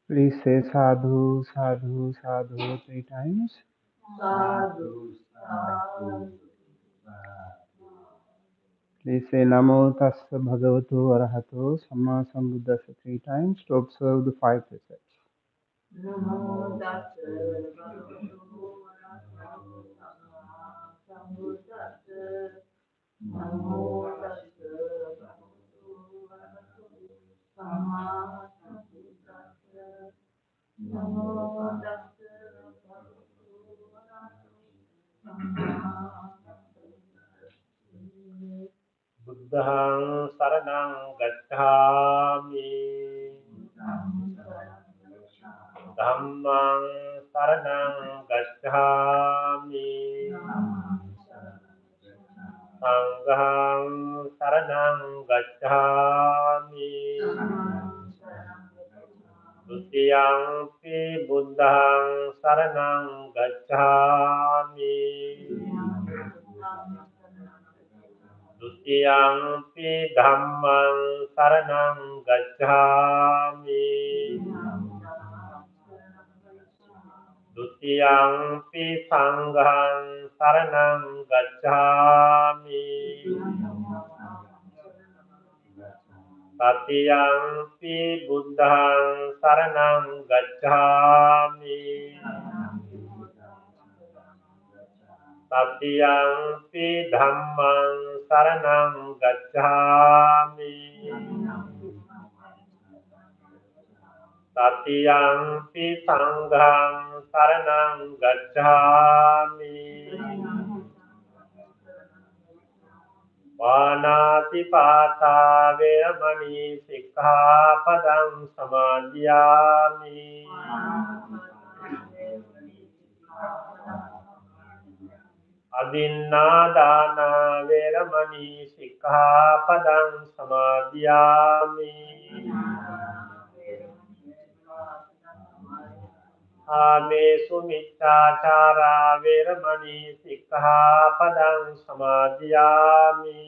Please say sadhu, sadhu, sadhu 3 times. Sadhu, sadhu. Please say Namo Tassa Bhagavato Arahato Samma Sambuddhassa 3 times to observe the 5 precepts. Namo Tassa Bhagavato Arahato Samma Sambuddhassa. Namo Tassa Bhagavato Arahato Samma Sambuddhassa. Namo Tassa Bhagavato Arahato Samma Sambuddhassa. Buddhaṃ saranam gacchāmi. Dhammaṃ saranam gacchāmi. Sanghaṃ saranam gacchāmi. Dutiyampi buddhaṃ saranam gacchāmi. Dutiyampi dhammaṃ saranam gacchāmi. Dutiyampi sanghaṃ saranam gacchāmi. Tatiyampi buddhaṃ saranam gacchāmi. Tatiyampi dhammaṃ saranam gacchāmi. Tatiyampi sanghaṃ saranam gacchāmi. Pāṇātiපාṭā vēramani sikkhapadam samadhiyāmi. Adinādāna vēramani sikkhapadam samadhiyāmi. Āmesu micchācārā vēramani sikkhapadam samadhiyāmi.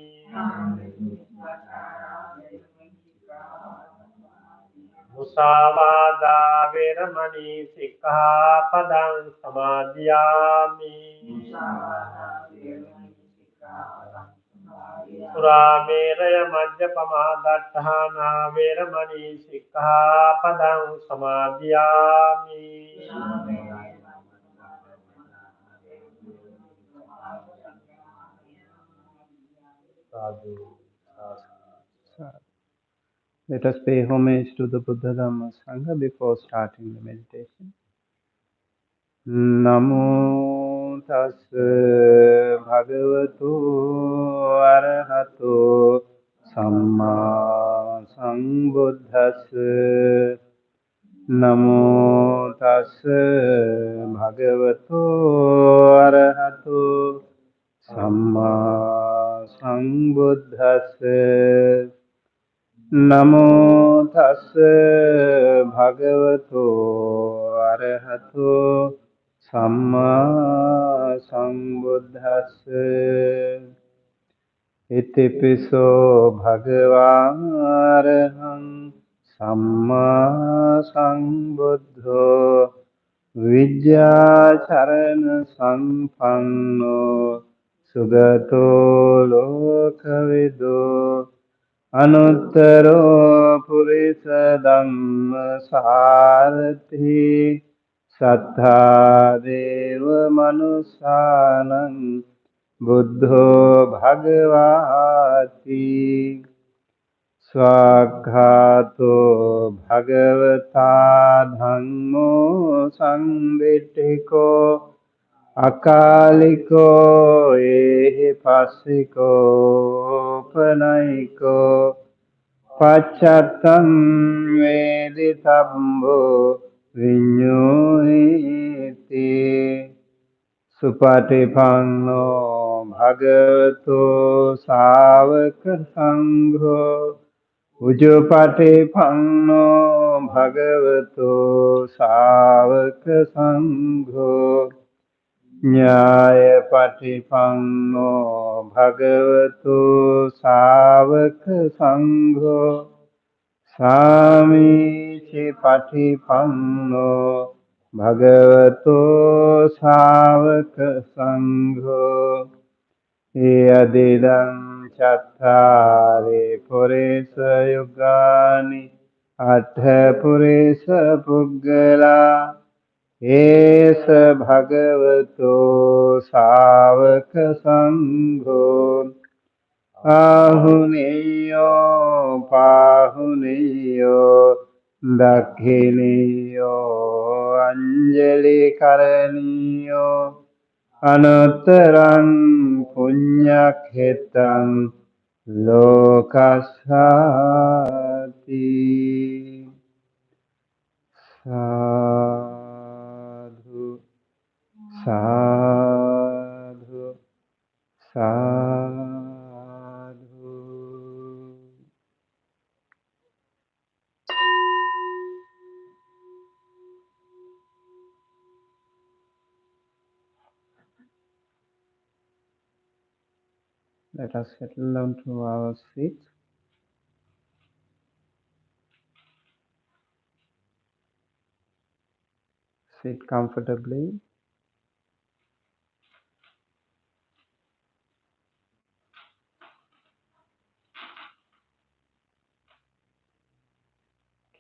Musāvādā vēramani sikkhapadam samadhiyāmi. Surāmēraya majjapamā daṭṭhānā vēramani sikkhapadam samadhiyāmi. Sadhu, sadhu. Let us pay homage to the Buddha Dhamma Sangha before starting the meditation. Namo Tassa Bhagavato Arahato Samma Sambuddhassa. Namo Tassa Bhagavato Arahato Samma Sambuddhassa. Namo Tassa Bhagavato Arahato Samma Sambuddhassa. Itipiso Bhagavāraham Samma Sambuddho Vidyācharana Sampanno Sugato Lokavido Anuttaro Purisa Dhamma Sārati Sattha Deva Manusānam Buddho Bhagavati Swakhato Bhagavata Dhammo Samvittiko Akaliko Ehi Passiko Panayiko Pachattam Veditabbo Vinyuhiti Supatipanno Bhagavato Sāvaka Sangho Ujupatipanno Bhagavato Sāvaka Sangho Nyaya Patipanno Bhagavato Sāvaka Sangho Sami patipanno bhagavato savaka sangho yadidam chattare purisa yugani attha purisa puggala esa bhagavato savaka sangho Ahuneyo pahuneyo dakhineyo anjali karaniyo anuttarang punyakhetam lokasati sadhu sadhu sadhu. Let us settle down to our seat. Sit comfortably.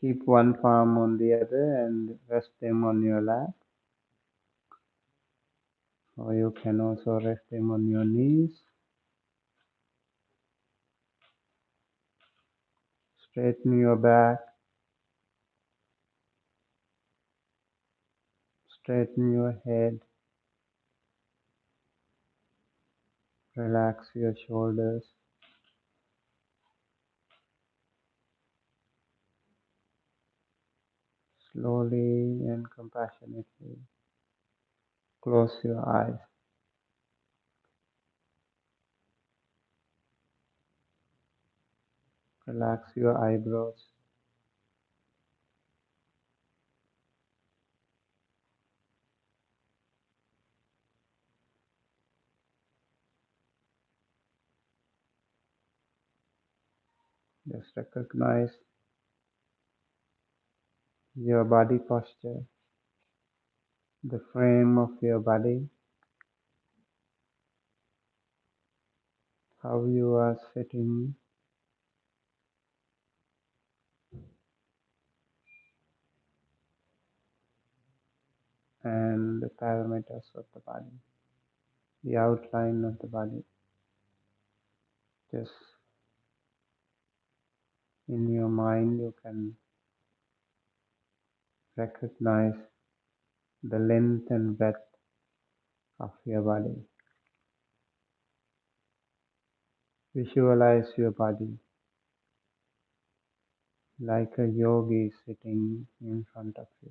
Keep one palm on the other and rest them on your lap. Or you can also rest them on your knees. Straighten your back. Straighten your head. Relax your shoulders. Slowly and compassionately close your eyes. Relax your eyebrows. Just recognize your body posture, the frame of your body, how you are sitting, and the parameters of the body, the outline of the body. Just in your mind, you can recognize the length and breadth of your body. Visualize your body like a yogi sitting in front of you.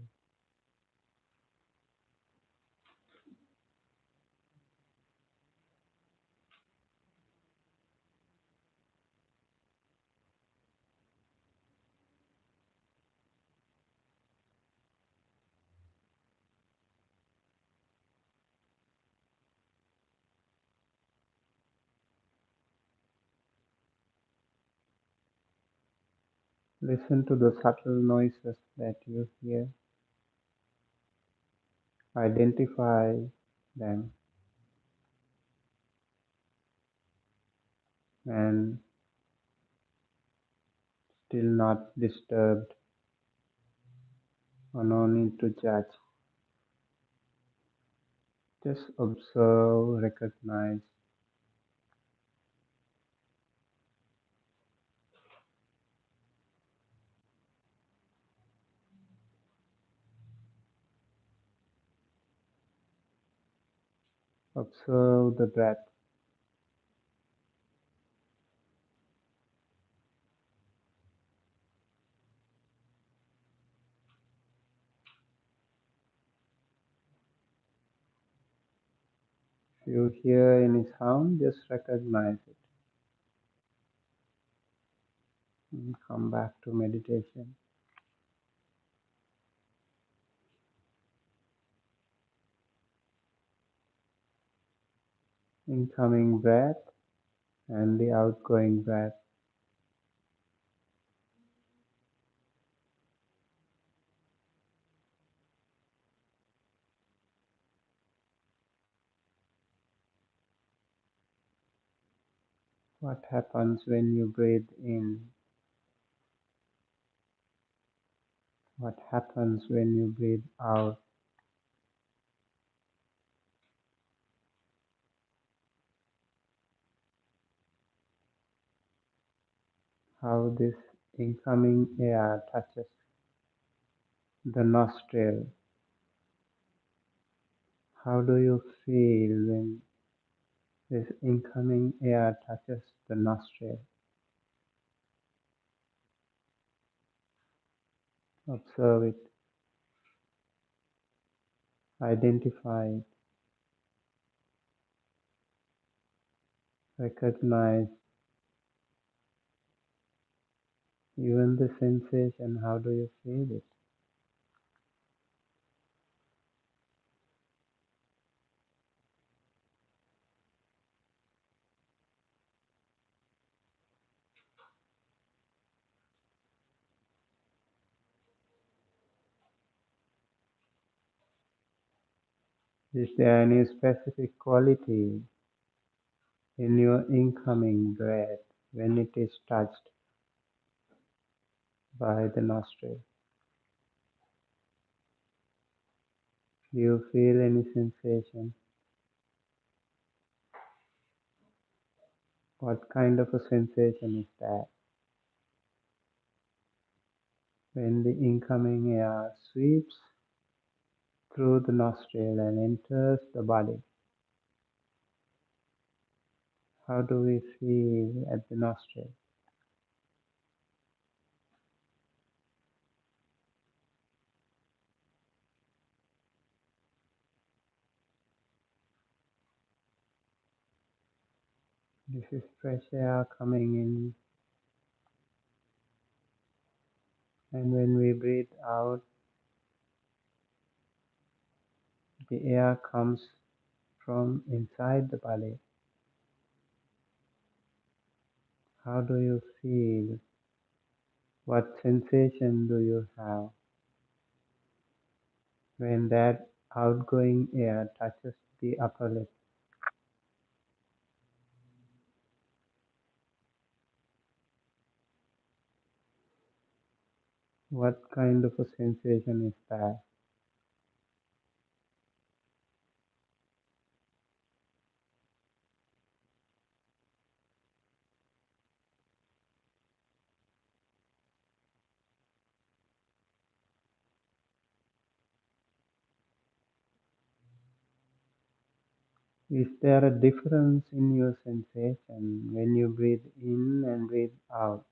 Listen to the subtle noises that you hear. Identify them and still not disturbed or no need to judge. Just observe, recognize. Observe the breath. If you hear any sound, just recognize it. And come back to meditation. Incoming breath and the outgoing breath. What happens when you breathe in? What happens when you breathe out? How this incoming air touches the nostril. How do you feel when this incoming air touches the nostril? Observe it, identify it, recognize even the sensation. How do you feel it? Is there any specific quality in your incoming breath when it is touched by the nostril? Do you feel any sensation? What kind of a sensation is that? When the incoming air sweeps through the nostril and enters the body, how do we feel at the nostril? This is fresh air coming in, and when we breathe out, the air comes from inside the body. How do you feel? What sensation do you have when that outgoing air touches the upper lip? What kind of a sensation is that? Is there a difference in your sensation when you breathe in and breathe out?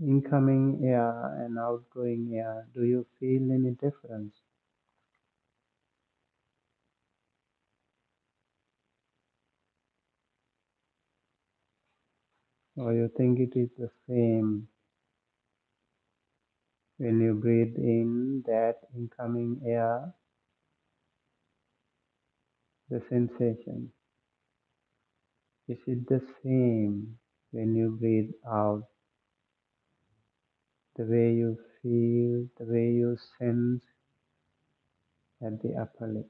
Incoming air and outgoing air, do you feel any difference? Or you think it is the same when you breathe in that incoming air, the sensation? Is it the same when you breathe out, the way you feel, the way you sense at the upper lip?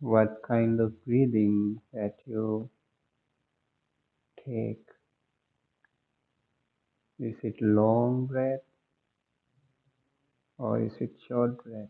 What kind of breathing that you take? Is it long breath or is it short breath?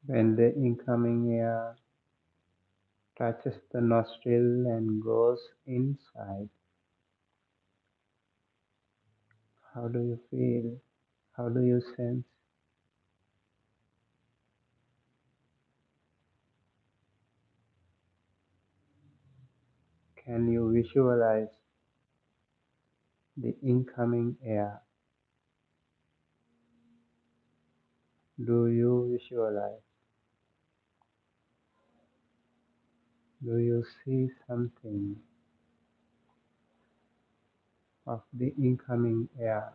When the incoming air touches the nostril and goes inside, how do you feel? How do you sense? Can you visualize the incoming air? Do you visualize? Do you see something of the incoming air?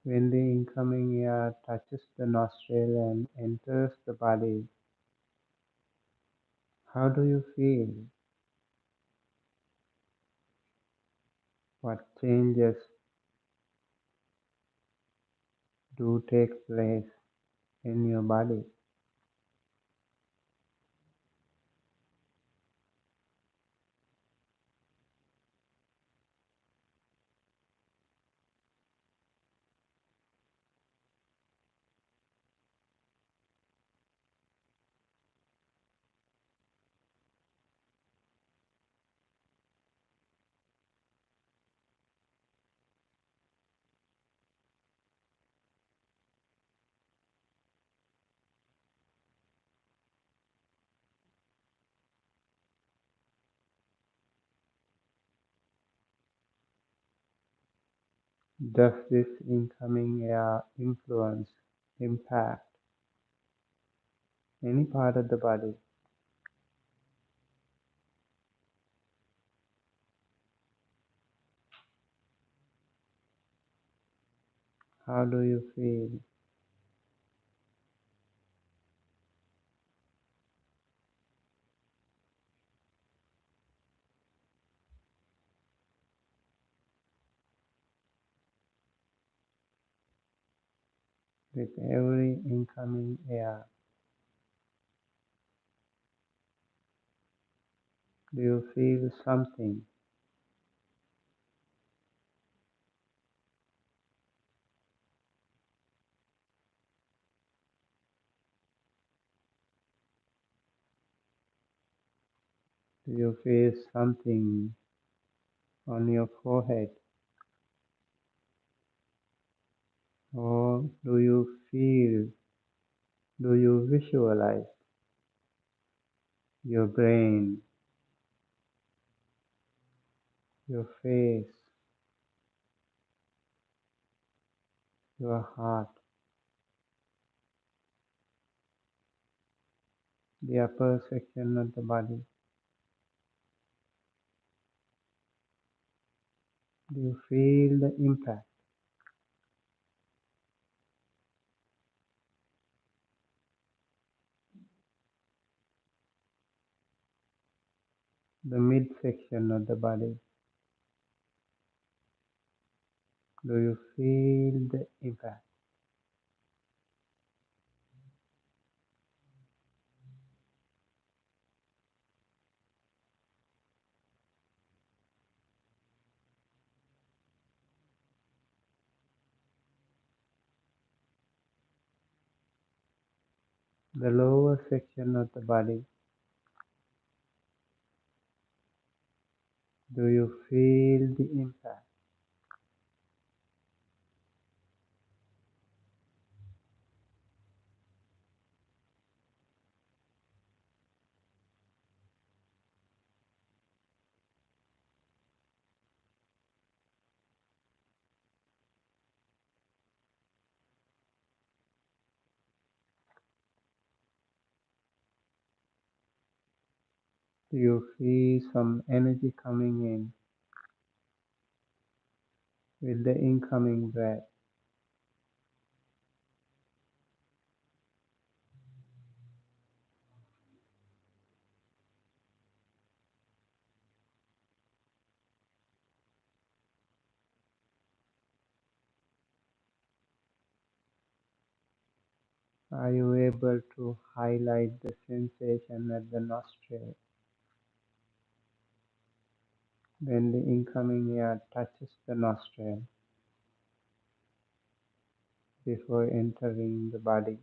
When the incoming air touches the nostril and enters the body, how do you feel? What changes do take place in your body? Does this incoming air influence, impact any part of the body? How do you feel? With every incoming air, do you feel something? Do you feel something on your forehead? Or do you feel, do you visualize your brain, your face, your heart, the upper section of the body? Do you feel the impact? The midsection of the body? Do you feel the impact? The lower section of the body? Do you feel the impact? Do you feel some energy coming in with the incoming breath? Are you able to highlight the sensation at the nostril when the incoming air touches the nostril before entering the body?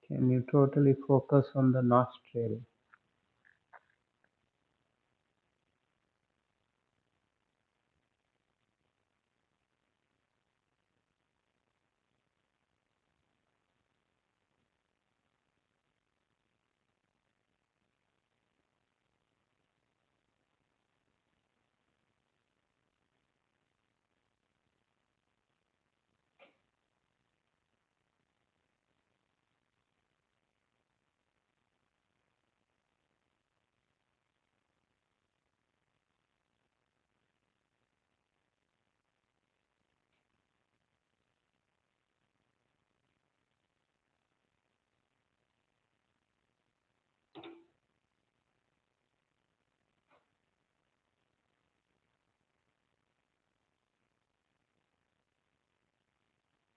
Can you totally focus on the nostril?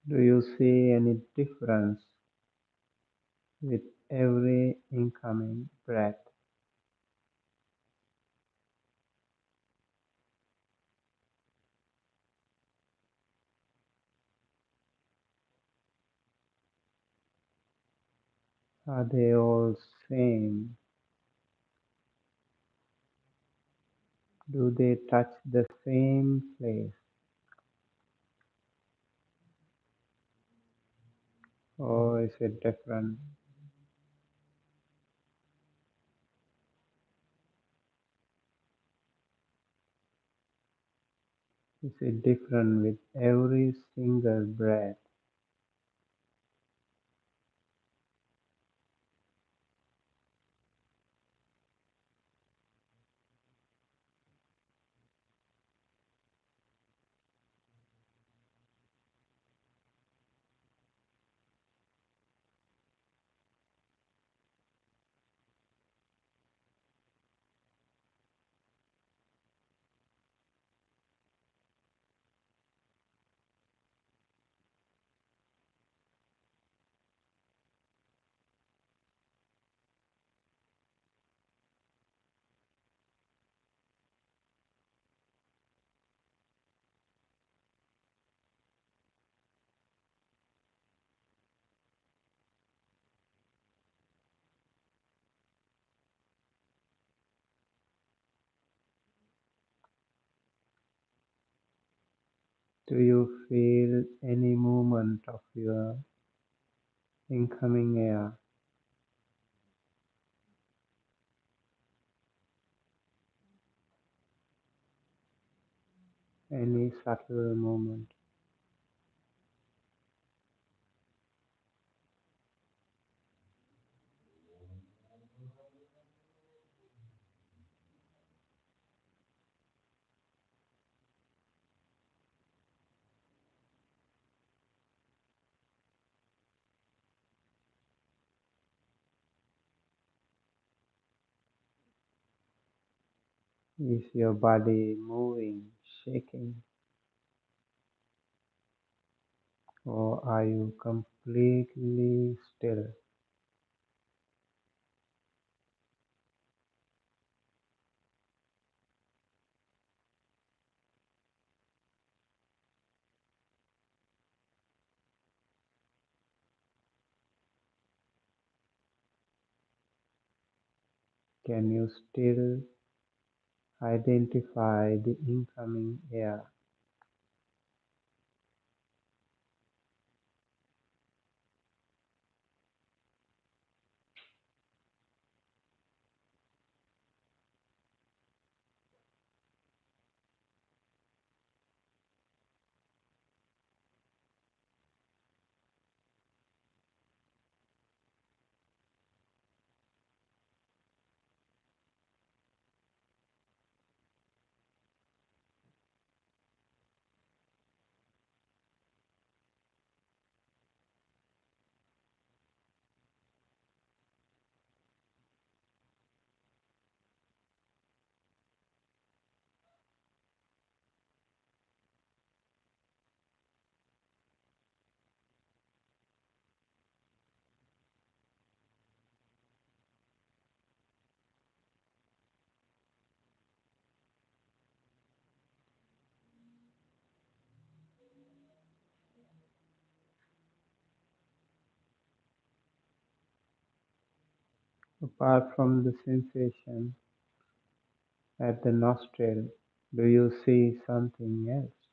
Do you see any difference with every incoming breath? Are they all same? Do they touch the same place, or is it different? Is it different with every single breath? Do you feel any movement of your incoming air, any subtle movement? Is your body moving, shaking, or are you completely still? Can you still identify the incoming air? Apart from the sensation at the nostril, do you see something else?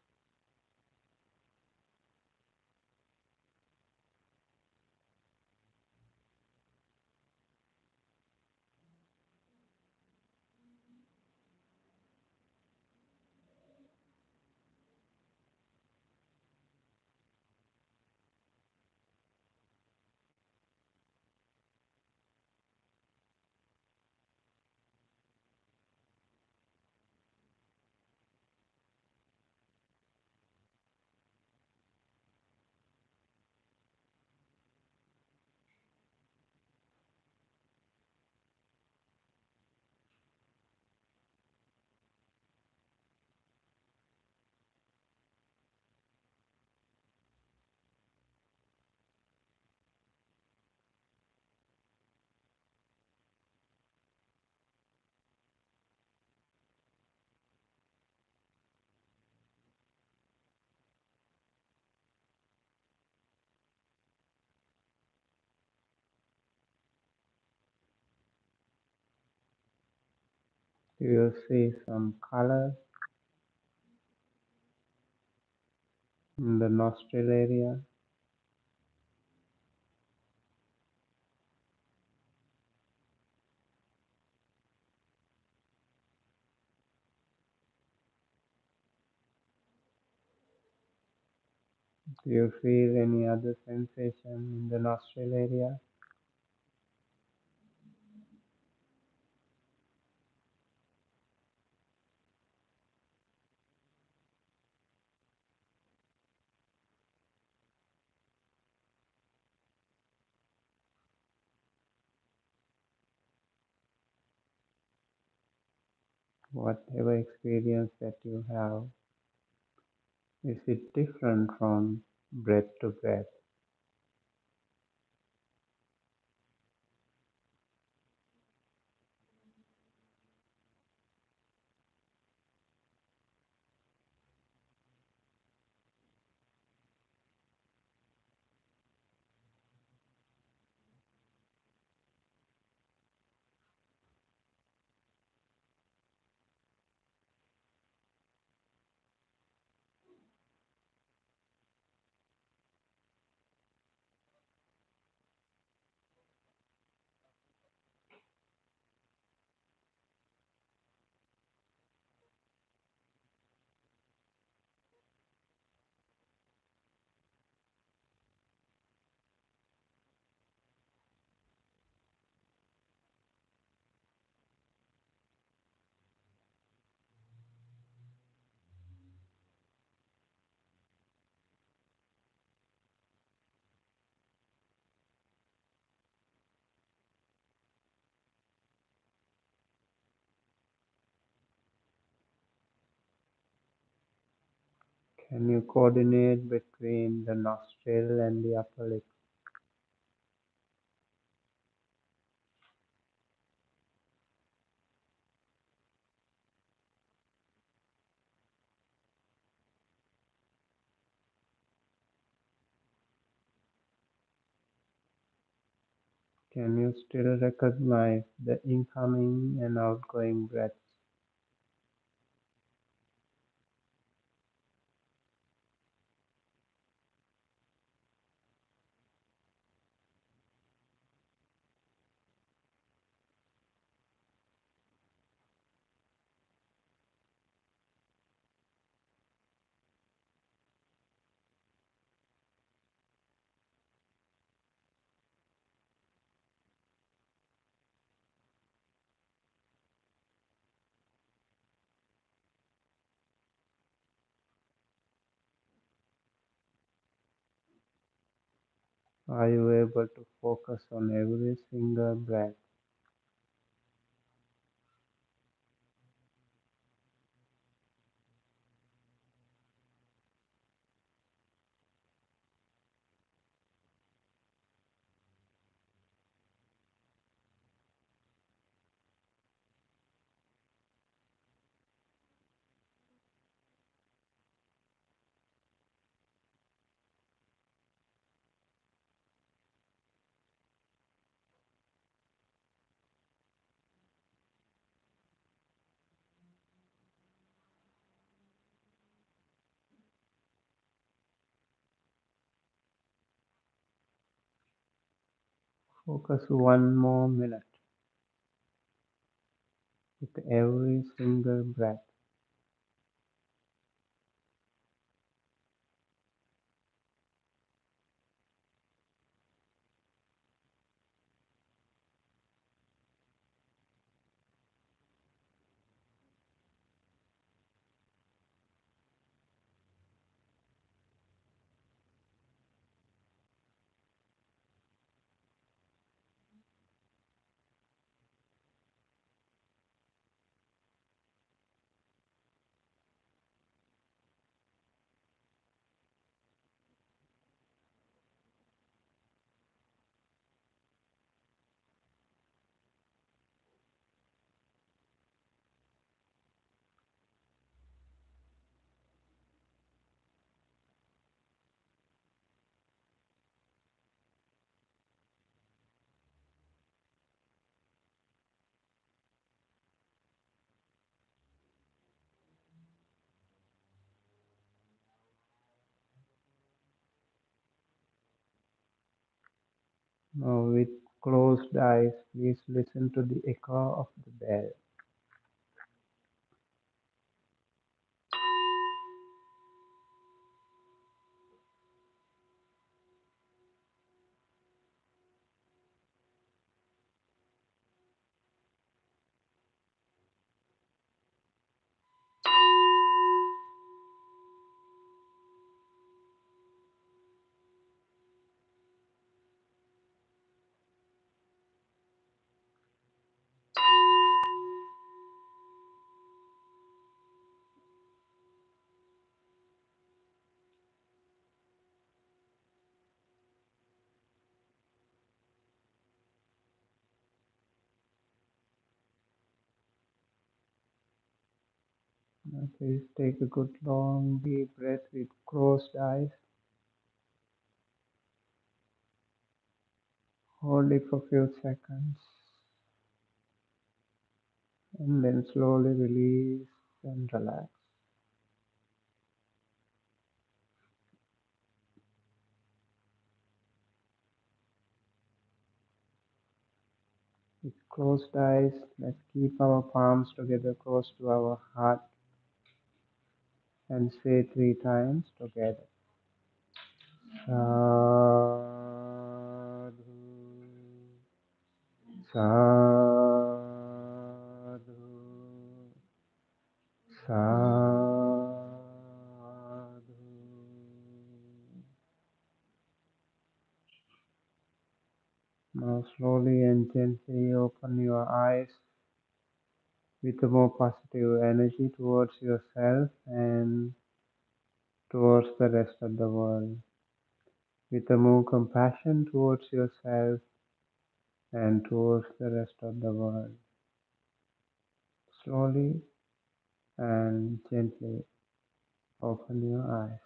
Do you see some color in the nostril area? Do you feel any other sensation in the nostril area? Whatever experience that you have, is it different from breath to breath? Can you coordinate between the nostril and the upper lip? Can you still recognize the incoming and outgoing breaths? Are you able to focus on every single breath? Focus 1 more minute with every single breath. Now with closed eyes, please listen to the echo of the bell. Now please take a good long deep breath with closed eyes. Hold it for a few seconds and then slowly release and relax. With closed eyes, let's keep our palms together close to our heart and say 3 times together. Sadhu, sadhu, sadhu. Now slowly and gently open your eyes with a more positive energy towards yourself and towards the rest of the world. With a more compassion towards yourself and towards the rest of the world. Slowly and gently open your eyes.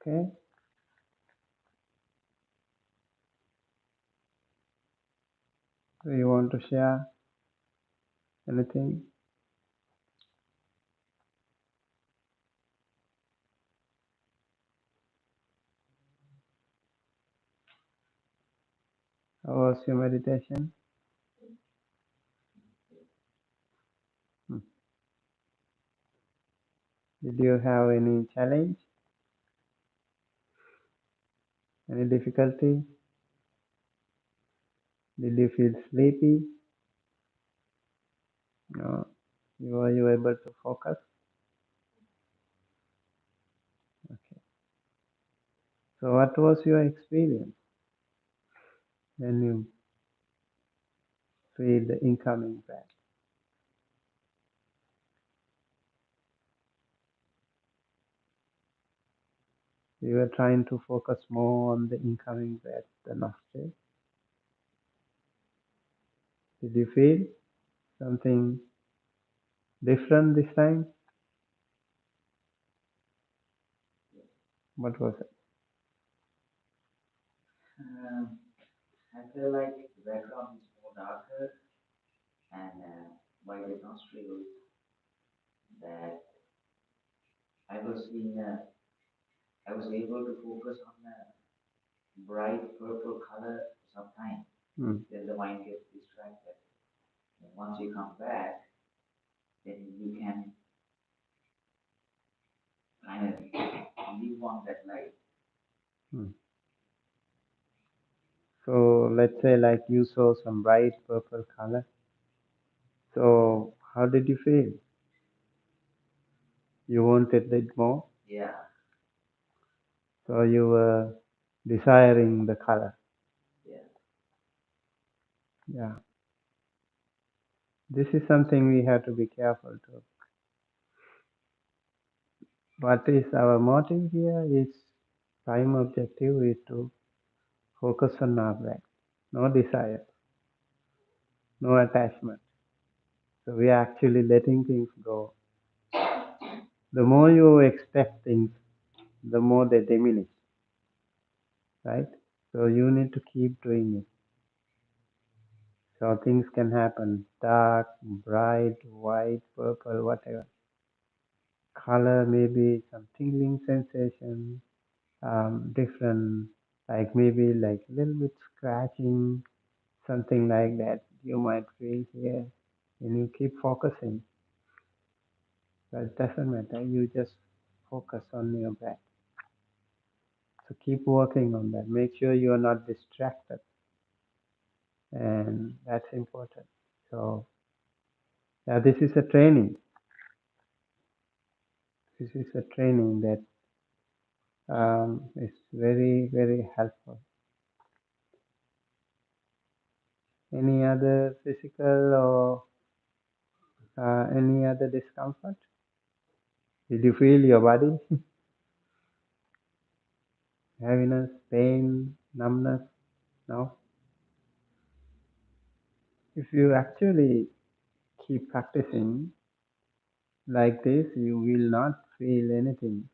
Okay? Do you want to share anything? How was your meditation? Hmm. Did you have any challenge? Any difficulty? Did you feel sleepy? No. Were you able to focus? Okay. So what was your experience when you feel the incoming breath? You were trying to focus more on the incoming breath, the nostril. Did you feel something different this time? What was it? I feel like the background is more darker and by the nostrils that I was seeing, I was able to focus on a bright purple color for some time. Then the mind gets distracted. And once you come back, then you can kind of live on that light. So let's say like you saw some bright purple color. So how did you feel? You wanted it more? Yeah. So you were desiring the color. Yeah. Yeah. This is something we have to be careful to. What is our motive here is prime objective is to focus on our breath. No desire, no attachment. So we are actually letting things go. The more you expect things, the more they diminish, right? So you need to keep doing it. So things can happen, dark, bright, white, purple, whatever. Color, maybe some tingling sensation, different, like maybe like a little bit scratching, something like that you might feel here. And you keep focusing. But it doesn't matter, you just focus on your breath. So keep working on that. Make sure you are not distracted. And that's important. So yeah, this is a training. This is a training that is very, very helpful. Any other physical or any other discomfort? Did you feel your body? Heaviness, pain, numbness? No? If you actually keep practicing like this, you will not feel anything.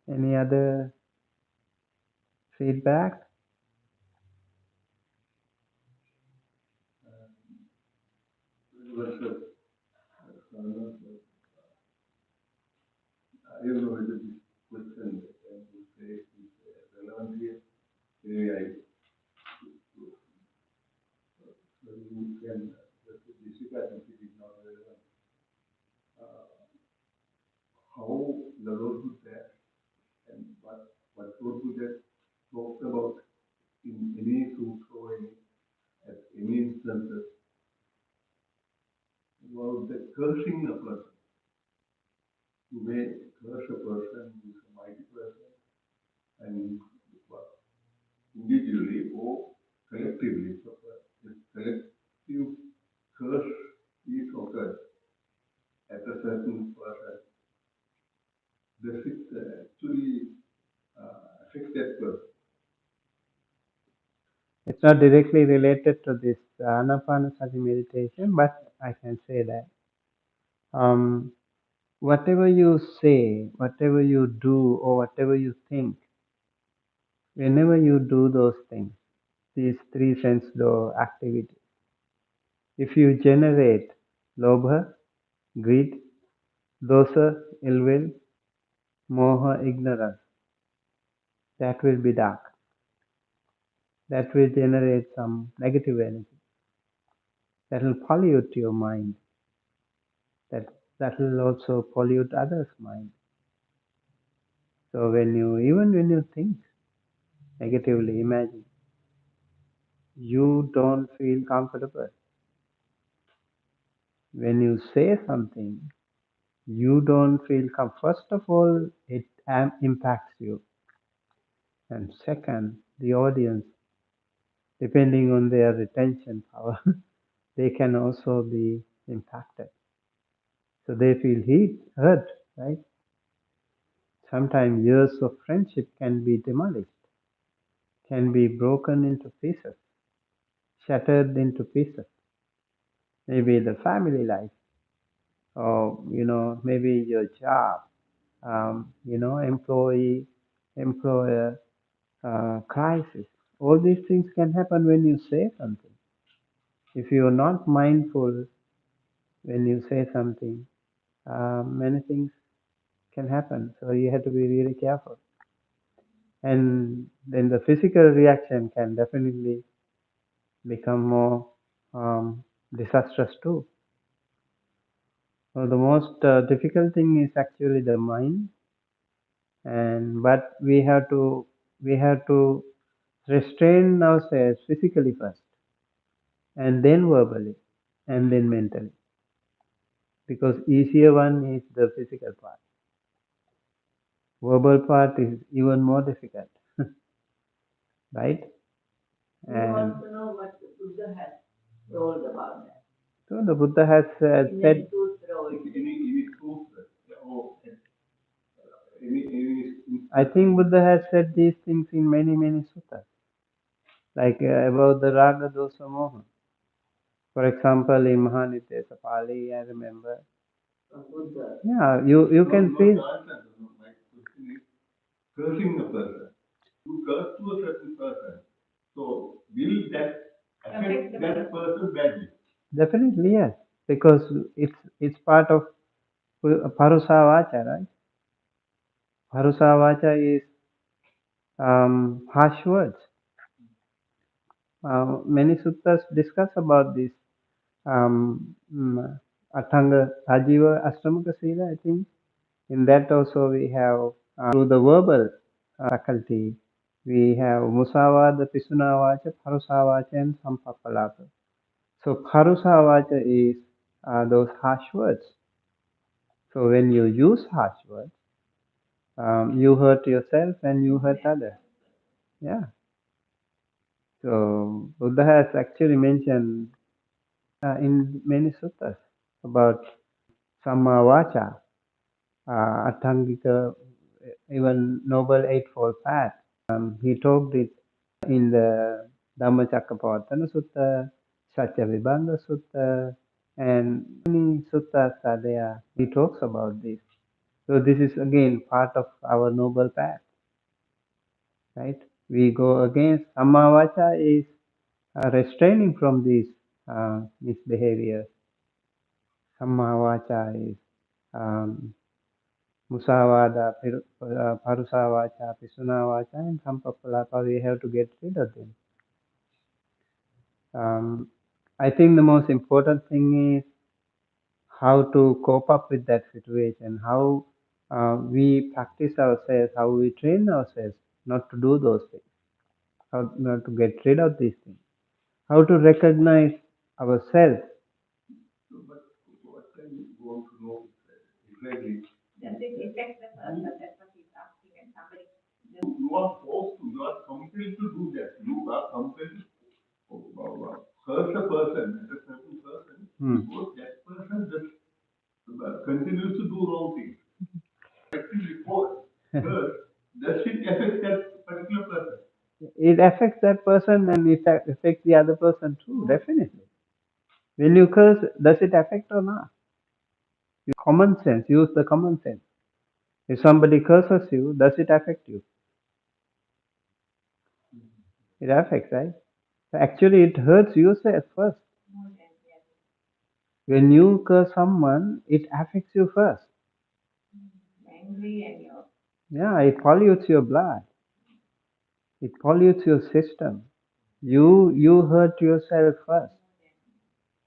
Any other feedback? I don't know whether this question and you say is relevant here. Anyway, you can just disregard if it is not relevant. How the Lord Buddha and what Lord Buddha talked about in any sutra or at any instances about the cursing a person. You may curse a person who is a mighty person and individually or collectively. So the collective curse is occurred at a certain person. Does it actually affect that person? It's not directly related to this Anapanasati meditation, but I can say that whatever you say, whatever you do, or whatever you think, whenever you do those things, these three sense door activities, if you generate lobha, greed, dosa, ill will, moha, ignorance, that will be dark. That will generate some negative energy. That will pollute your mind. That will also pollute others' mind. So even when you think negatively, imagine you don't feel comfortable. When you say something, you don't feel First of all, it impacts you, and second, the audience, depending on their retention power, they can also be impacted. So they feel hurt, right? Sometimes years of friendship can be demolished, can be broken into pieces, shattered into pieces. Maybe the family life, or maybe your job, employer crisis. All these things can happen when you say something. If you are not mindful when you say something, many things can happen. So you have to be really careful. And then the physical reaction can definitely become more disastrous too. So the most difficult thing is actually the mind, and but we have to restrain ourselves physically first, and then verbally, and then mentally, because easier one is the physical part. Verbal part is even more difficult, right? You want to know what the Buddha has told about that? So the Buddha has said. I think Buddha has said these things in many many suttas, like about the raga dosa moha. For example, in Mahanitesa Pali, I remember. Buddha. Yeah, you can feel. My question is cursing a person. You curse to a certain person. So will that affect that person badly? Definitely yes, because it's part of Parusa Vacha, right? Parusa Vacha is harsh words. Many suttas discuss about this. Atanga Ajiva Astamaka Sila, I think. In that also we have, through the verbal faculty, we have Musavada, Pisunavacha, Parusavacha and Sampapalapa. So Parusavacha is those harsh words. So when you use harsh words, you hurt yourself and you hurt others. Yeah. So Buddha has actually mentioned in many suttas about Sammavacha, Atangika, even Noble Eightfold Path. He talked it in the Dhammacakkappavattana Sutta, Satyavibhanga Sutta, and many suttas are there. He talks about this. So this is again part of our noble path, right? We go against Sammavacha is restraining from these misbehaviors. Sammavacha is um, Musavada, Parusavacha, Pisunavacha, and Sampapalapa. We have to get rid of them. I think the most important thing is how to cope up with that situation, how we practice ourselves, how we train ourselves not to do those things, how not to get rid of these things, how to recognize ourselves. So, but what I want to know exactly. Does it affect the person? That's what he's asking, and somebody. You are forced to, you are compelled to do that. You are compelled to curse a person, a certain person, because that person just continues to do wrong things. Active report, curse, does it affect that particular person? It affects that person and it affects the other person too, definitely. When you curse, does it affect or not? Common sense, use the common sense. If somebody curses you, does it affect you? It affects, right? Actually, it hurts yourself first. When you curse someone, it affects you first. Angry and you're. Yeah, it pollutes your blood. It pollutes your system. You hurt yourself first.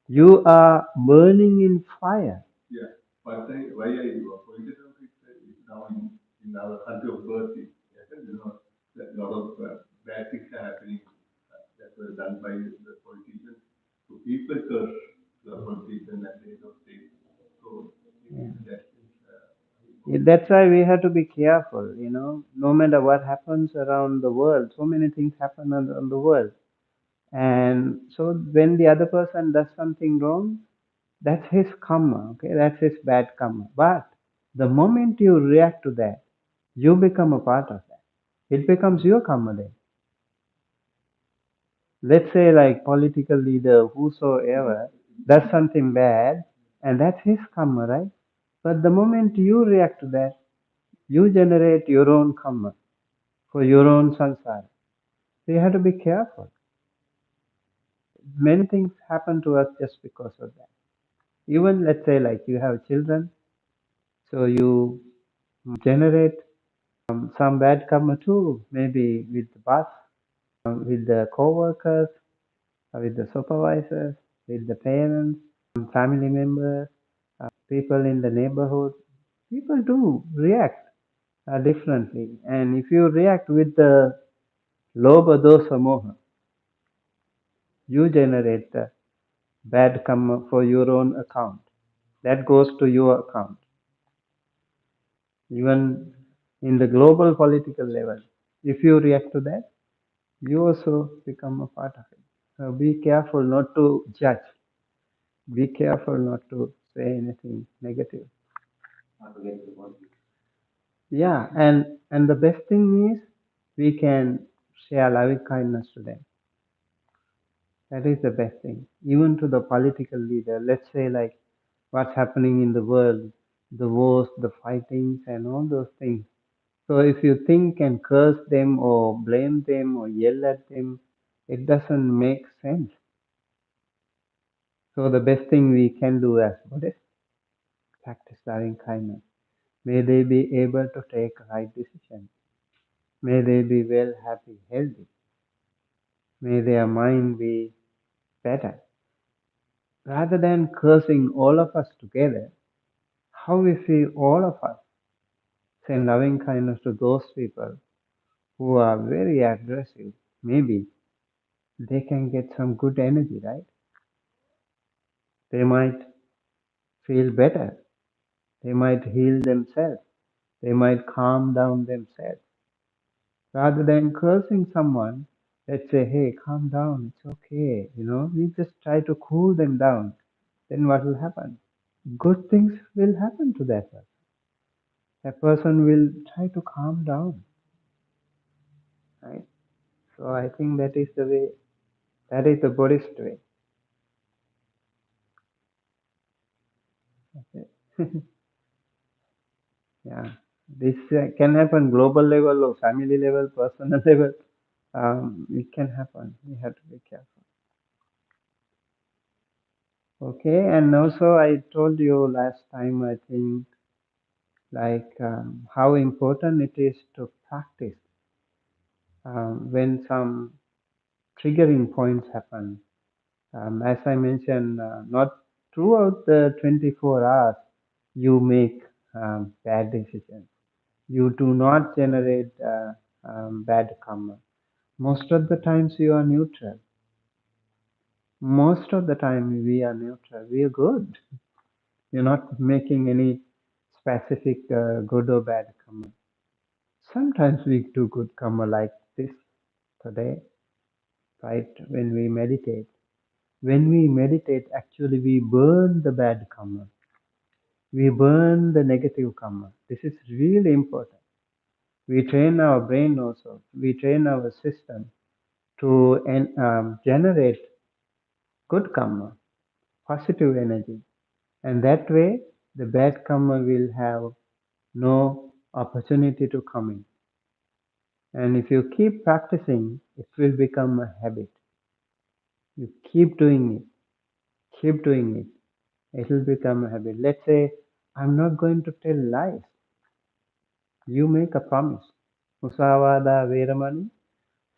You are burning in fire. Yeah, but why I pointed out it now in our country of birth, you know, that a lot of bad things are happening that were done by the politicians. So people curse the politician at the end of the day. So in that sense, That's why we have to be careful, no matter what happens around the world. So many things happen on the world. And so when the other person does something wrong, that's his karma, okay? That's his bad karma. But the moment you react to that, you become a part of that. It becomes your karma then. Let's say like political leader, whosoever, does something bad, and that's his karma, right? But the moment you react to that, You generate your own karma for your own samsara. So you have to be careful. Many things happen to us just because of that. Even let's say like you have children, so you generate some bad karma too, maybe with the boss, with the co-workers, with the supervisors, with the parents, family members, people in the neighborhood. People do react differently. And if you react with the lobha dosa moha, you generate the bad karma for your own account. That goes to your account. Even in the global political level, if you react to that, you also become a part of it. So be careful not to judge. Be careful not to say anything negative. Not to get the body. Yeah, and the best thing is we can share loving kindness to them. That is the best thing. Even to the political leader, let's say like what's happening in the world, the wars, the fightings, and all those things. So if you think and curse them or blame them or yell at them, it doesn't make sense. So the best thing we can do as Buddhists, practice loving kindness. May they be able to take right decisions. May they be well, happy, healthy. May their mind be better. Rather than cursing all of us together, how if we all of us send loving kindness to those people who are very aggressive? Maybe they can get some good energy, right? They might feel better. They might heal themselves. They might calm down themselves. Rather than cursing someone, let's say, hey, calm down, it's okay. We just try to cool them down. Then what will happen? Good things will happen to that person. That person will try to calm down, right? So I think that is the way, that is the Buddhist way. Okay. Yeah. This can happen global level or family level, personal level. It can happen. We have to be careful. Okay, and also I told you last time, I think, like how important it is to practice when some triggering points happen. As I mentioned, not throughout the 24 hours you make bad decisions. You do not generate bad karma. Most of the times you are neutral. Most of the time we are neutral. We are good. You're not making any specific good or bad karma. Sometimes we do good karma like this today, right? When we meditate. When we meditate, actually we burn the bad karma. We burn the negative karma. This is really important. We train our brain also. We train our system to generate good karma, positive energy. And that way, the bad karma will have no opportunity to come in. And if you keep practicing, it will become a habit. You keep doing it, keep doing it. It will become a habit. Let's say, I'm not going to tell lies. You make a promise. Musavada Veramani,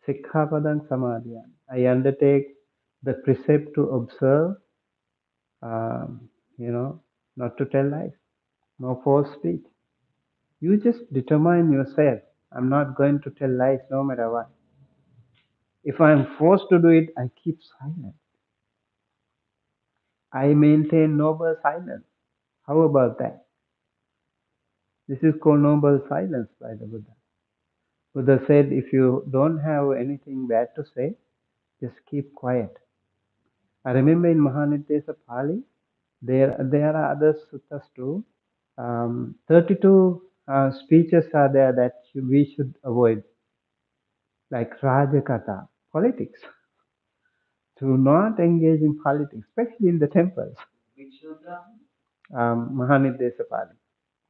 Sikkhapadang Samadhyam. I undertake the precept to observe, um, you know, not to tell lies, no false speech. You just determine yourself. I'm not going to tell lies no matter what. If I'm forced to do it, I keep silent. I maintain noble silence. How about that? This is called noble silence by the Buddha. Buddha said, if you don't have anything bad to say, just keep quiet. I remember in Mahanidesa Pali, there are other suttas too. 32 speeches are there that we should avoid, like Rajakata, politics. To not engage in politics, especially in the temples. Which sutta? Mahanidesa Pali.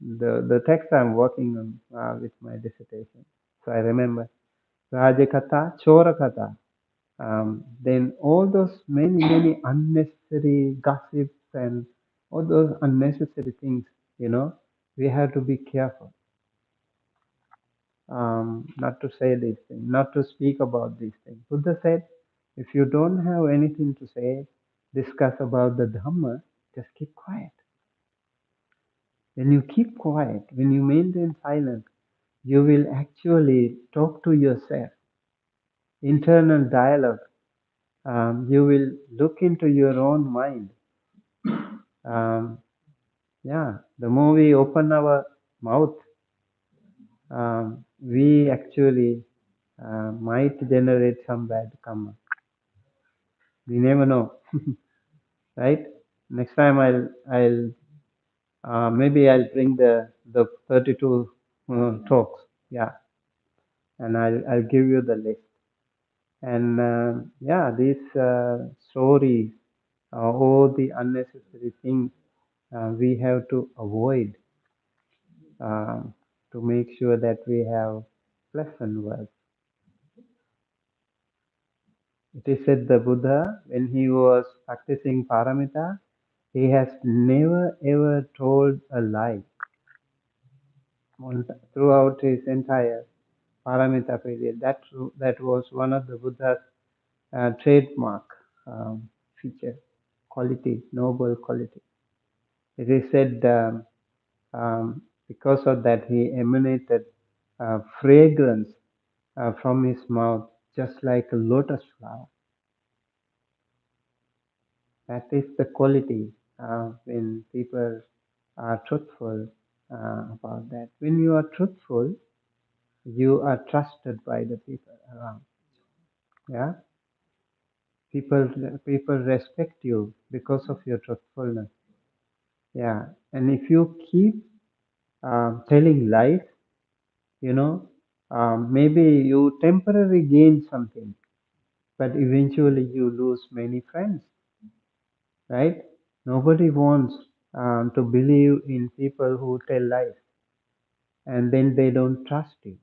The text I'm working on with my dissertation. So I remember Rajakatha, Chorakatha. Then all those many unnecessary gossips and all those unnecessary things, we have to be careful not to say these things, not to speak about these things. Buddha said, if you don't have anything to say, discuss about the Dhamma, just keep quiet. When you keep quiet, when you maintain silence, you will actually talk to yourself, internal dialogue. You will look into your own mind. Um, yeah, the more we open our mouth, we actually might generate some bad karma. We never know, right? Next time maybe I'll bring the 32 talks, yeah, and I'll give you the list. And yeah, these stories, all the unnecessary things we have to avoid uh, to make sure that we have pleasant words. It is said the Buddha, when he was practicing paramita, he has never ever told a lie throughout his entire paramita period. That was one of the Buddha's trademark feature, quality, noble quality. It is said because of that he emanated fragrance from his mouth, just like a lotus flower. That is the quality when people are truthful about that. When you are truthful, you are trusted by the people around. Yeah, people respect you because of your truthfulness. Yeah, and if you keep telling lies, you know, maybe you temporarily gain something, but eventually you lose many friends, right? Nobody wants to believe in people who tell lies and then they don't trust you.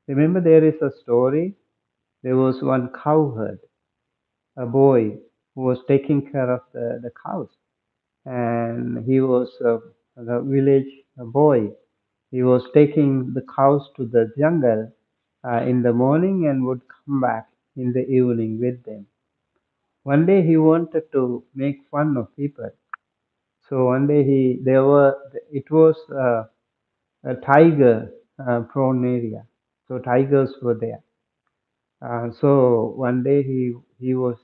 Remember, there is a story. There was one cowherd, a boy who was taking care of the cows, and he was the village boy. He was taking the cows to the jungle in the morning and would come back in the evening with them. One day he wanted to make fun of people. So one day it was a tiger prone area. So tigers were there. So one day he was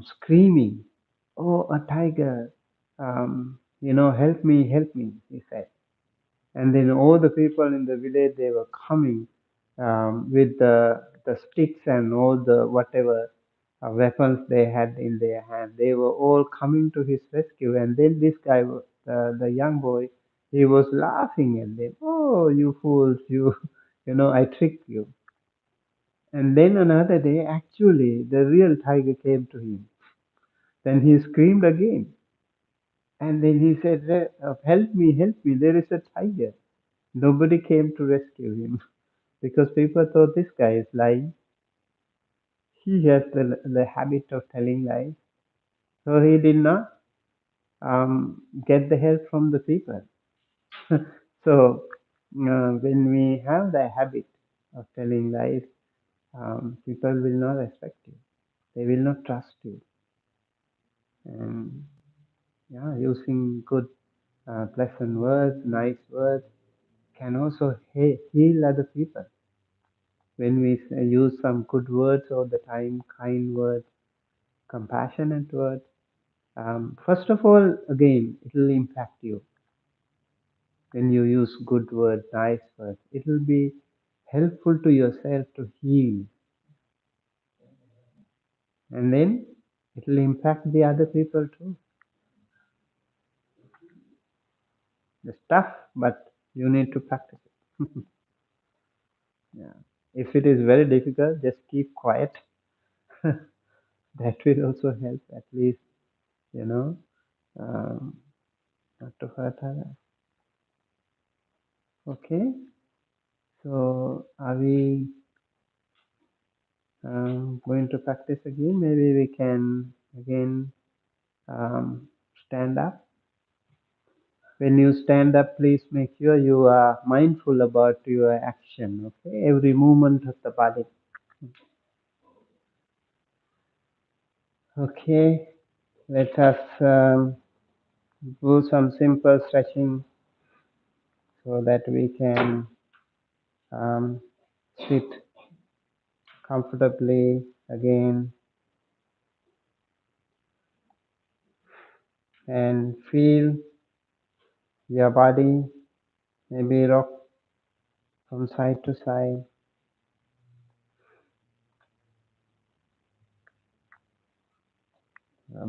screaming, "Oh, a tiger! Help me!" He said. And then all the people in the village, they were coming with the sticks and all the whatever weapons they had in their hand. They were all coming to his rescue. And then this guy, the young boy, he was laughing at them. Oh, you fools! I tricked you. And then another day, actually, the real tiger came to him. Then he screamed again. And then he said, help me, there is a tiger." Nobody came to rescue him because people thought this guy is lying. He has the habit of telling lies. So he did not get the help from the people. So when we have the habit of telling lies, people will not respect you. They will not trust you. And yeah, using good, pleasant words, nice words can also heal other people. When we use some good words all the time, kind words, compassionate words, first of all, again, it will impact you. When you use good words, nice words, it will be helpful to yourself to heal. And then it will impact the other people too. It's tough, but you need to practice it. Yeah. If it is very difficult, just keep quiet. That will also help, at least, you know. Um, not to hurt others. Okay, so are we going to practice again? Maybe we can again stand up. When you stand up, please make sure you are mindful about your action, okay? Every movement of the body. Okay, let us do some simple stretching so that we can um, sit comfortably again and feel your body maybe rock from side to side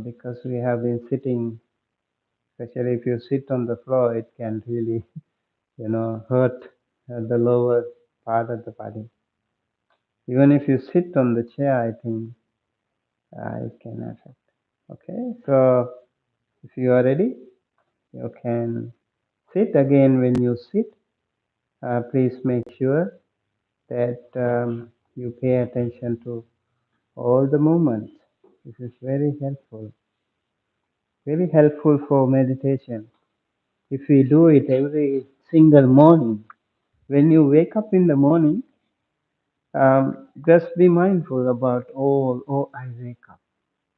because we have been sitting, especially if you sit on the floor, it can really, hurt the lower part of the body. Even if you sit on the chair, I think it can affect. Okay, so if you are ready, you can sit again. When you sit, please make sure that you pay attention to all the movements. This is very helpful for meditation. If we do it every single morning, when you wake up in the morning, just be mindful about, I wake up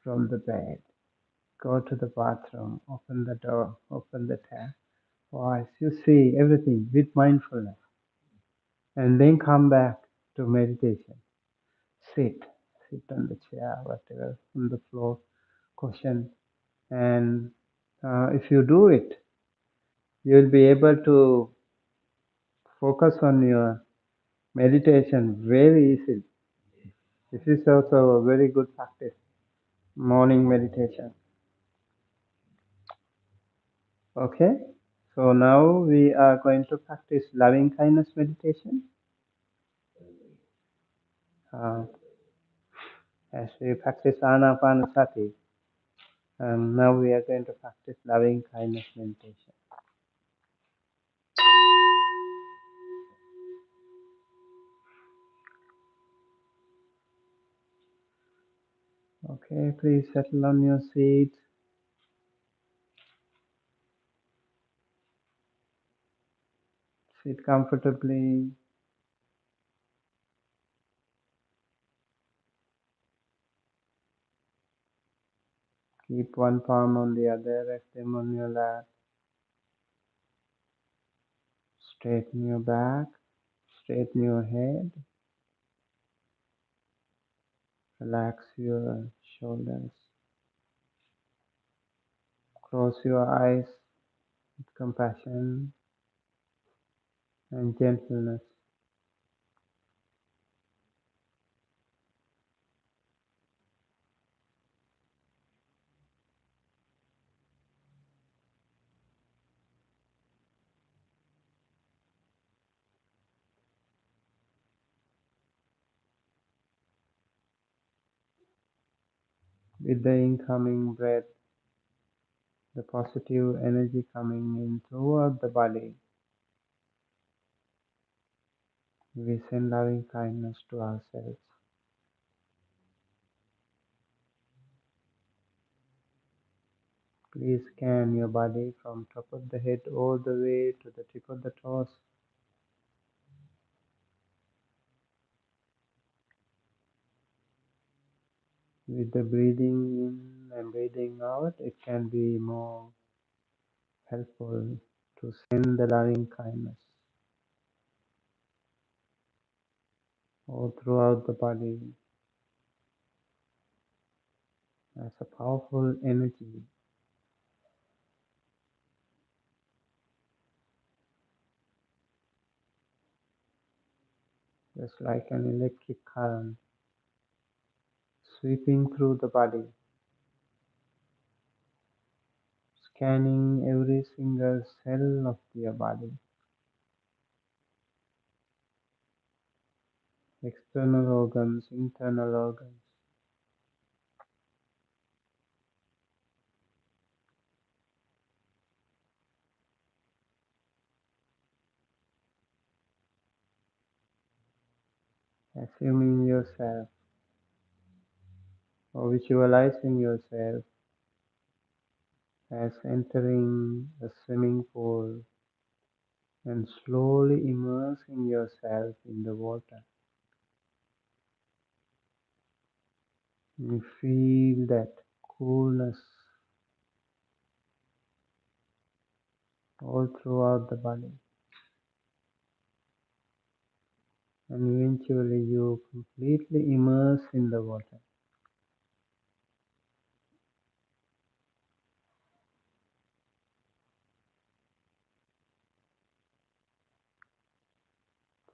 from the bed, go to the bathroom, open the door, open the tap, wash, you see everything with mindfulness, and then come back to meditation. Sit, sit on the chair, whatever, on the floor, cushion, and if you do it, you'll be able to focus on your meditation very easily. This is also a very good practice, morning meditation. Okay, so now we are going to practice loving kindness meditation. Uh, as we practice Anapanasati, now we are going to practice loving kindness meditation. Okay, please settle on your seat. Sit comfortably. Keep one palm on the other, rest them on your lap. Straighten your back, straighten your head. Relax your shoulders. Close your eyes with compassion and gentleness. With the incoming breath, the positive energy coming in throughout the body, we send loving kindness to ourselves. Please scan your body from top of the head all the way to the tip of the toes. With the breathing in and breathing out, it can be more helpful to send the loving kindness all throughout the body as a powerful energy, just like an electric current sweeping through the body, scanning every single cell of your body, external organs, internal organs. assuming yourself or visualizing yourself as entering a swimming pool and slowly immersing yourself in the water. You feel that coolness all throughout the body, and eventually you completely immerse in the water.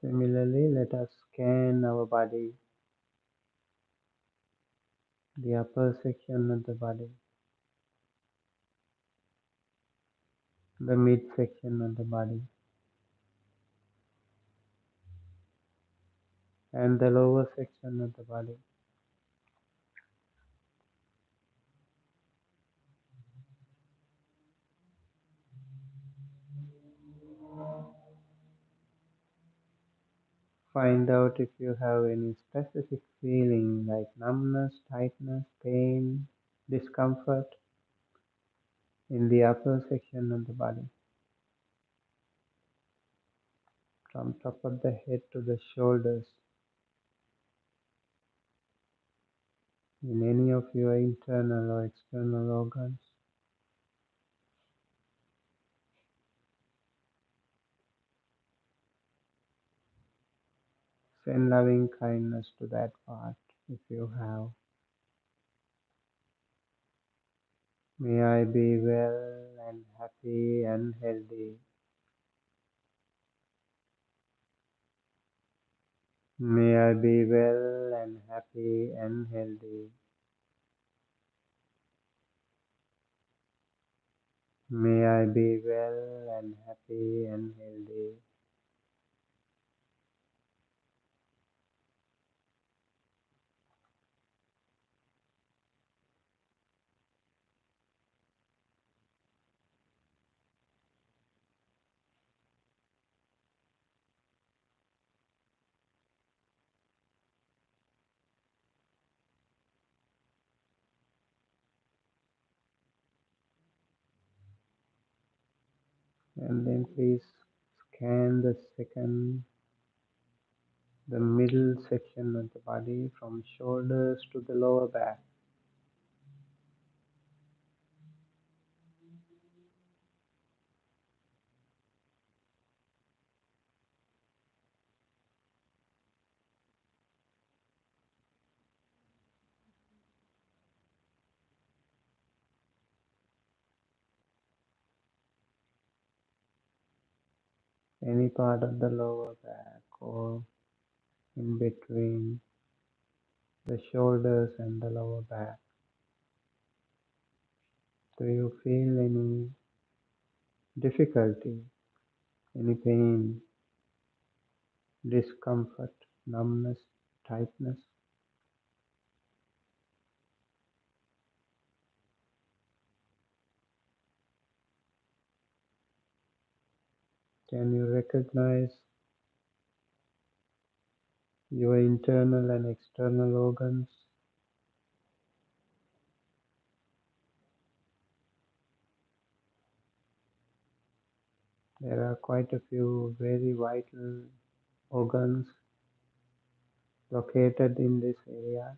Similarly, let us scan our body, the upper section of the body, the midsection of the body, and the lower section of the body. Find out if you have any specific feeling like numbness, tightness, pain, discomfort in the upper section of the body, from top of the head to the shoulders, in any of your internal or external organs. Send loving kindness to that part if you have. May I be well and happy and healthy. May I be well and happy and healthy. May I be well and happy and healthy. And then please scan the middle section of the body from shoulders to the lower back. Any part of the lower back or in between the shoulders and the lower back. Do you feel any difficulty, any pain, discomfort, numbness, tightness? Can you recognize your internal and external organs? There are quite a few very vital organs located in this area.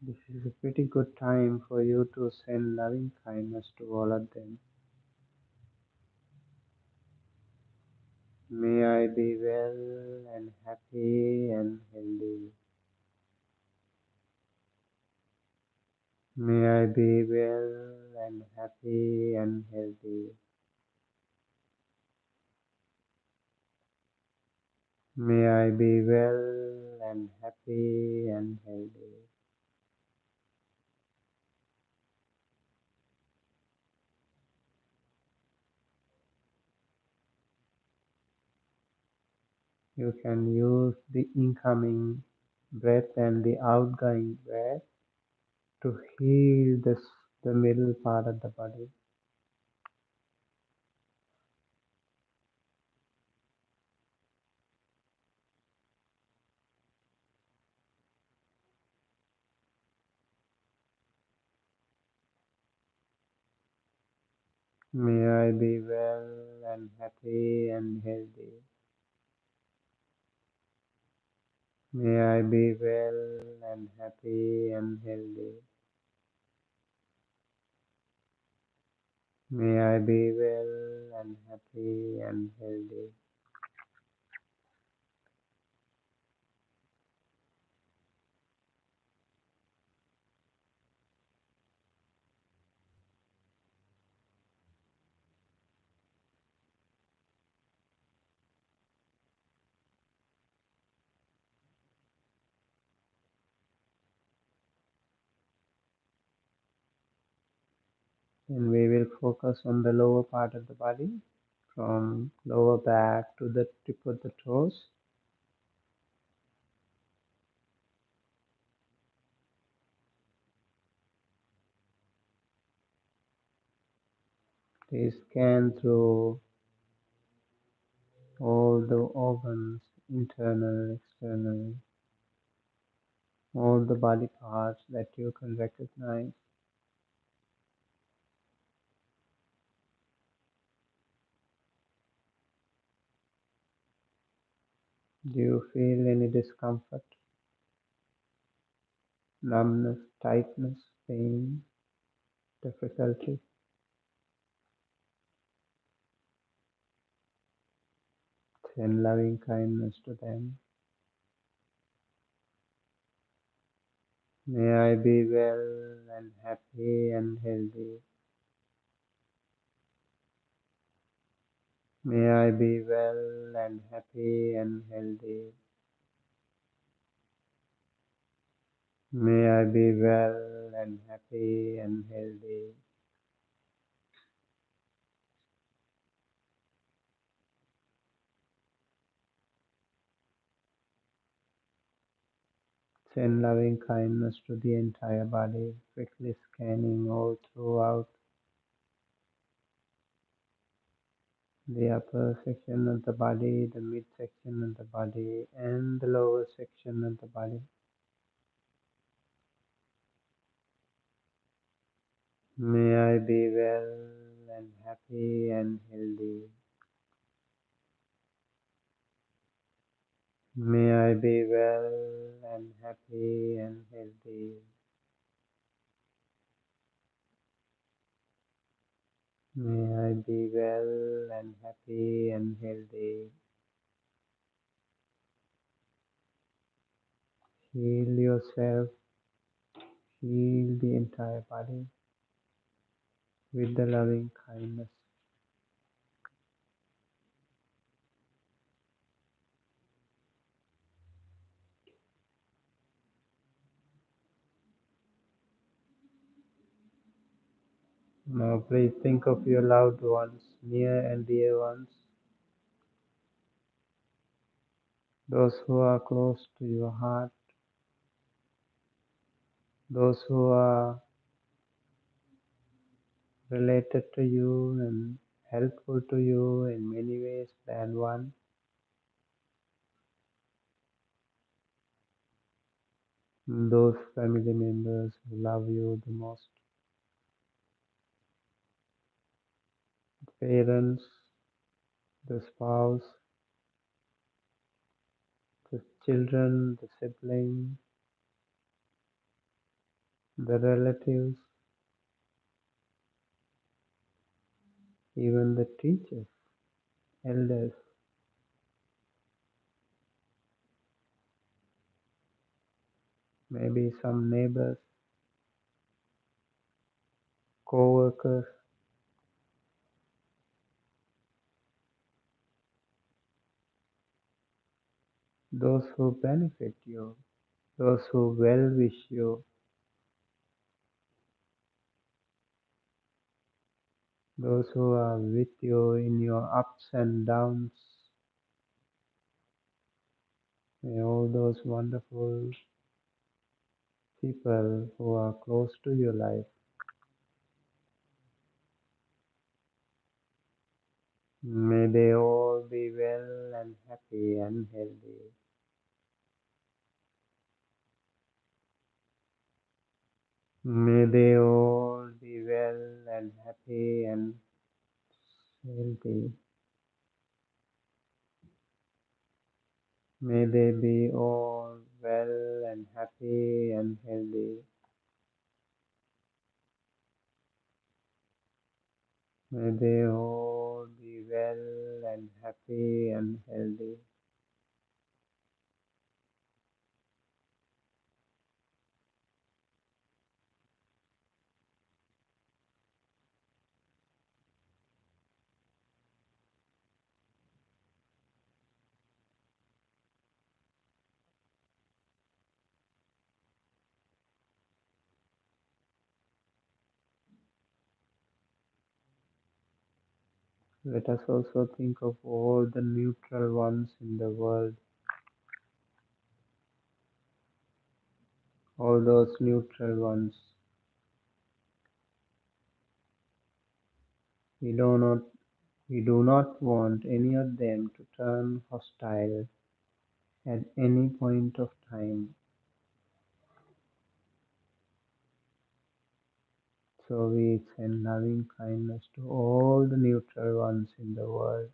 This is a pretty good time for you to send loving kindness to all of them. May I be well and happy and healthy. May I be well and happy and healthy. May I be well and happy and healthy. You can use the incoming breath and the outgoing breath to heal the middle part of the body. May I be well and happy and healthy. May I be well and happy and healthy. May I be well and happy and healthy. And we will focus on the lower part of the body, from lower back to the tip of the toes. Please scan through all the organs, internal, external, all the body parts that you can recognize. Do you feel any discomfort, numbness, tightness, pain, difficulty? Send loving kindness to them. May I be well and happy and healthy. May I be well and happy and healthy. May I be well and happy and healthy. Send loving kindness to the entire body, quickly scanning all throughout the upper section of the body, the midsection of the body, and the lower section of the body. May I be well and happy and healthy. May I be well and happy and healthy. May I be well and happy and healthy. Heal yourself, heal the entire body with the loving kindness. Now please think of your loved ones, near and dear ones, those who are close to your heart, those who are related to you and helpful to you in many ways than one. Those family members who love you the most, the parents, the spouse, the children, the siblings, the relatives, even the teachers, elders, maybe some neighbors, co-workers, those who benefit you, those who well wish you, those who are with you in your ups and downs. May all those wonderful people who are close to your life, may they all be well and happy and healthy. May they all be well and happy and healthy. May they be all well and happy and healthy. May they all be well and happy and healthy. Let us also think of all the neutral ones in the world, all those neutral ones. We do not, we do not want any of them to turn hostile at any point of time. So we send loving kindness to all the neutral ones in the world.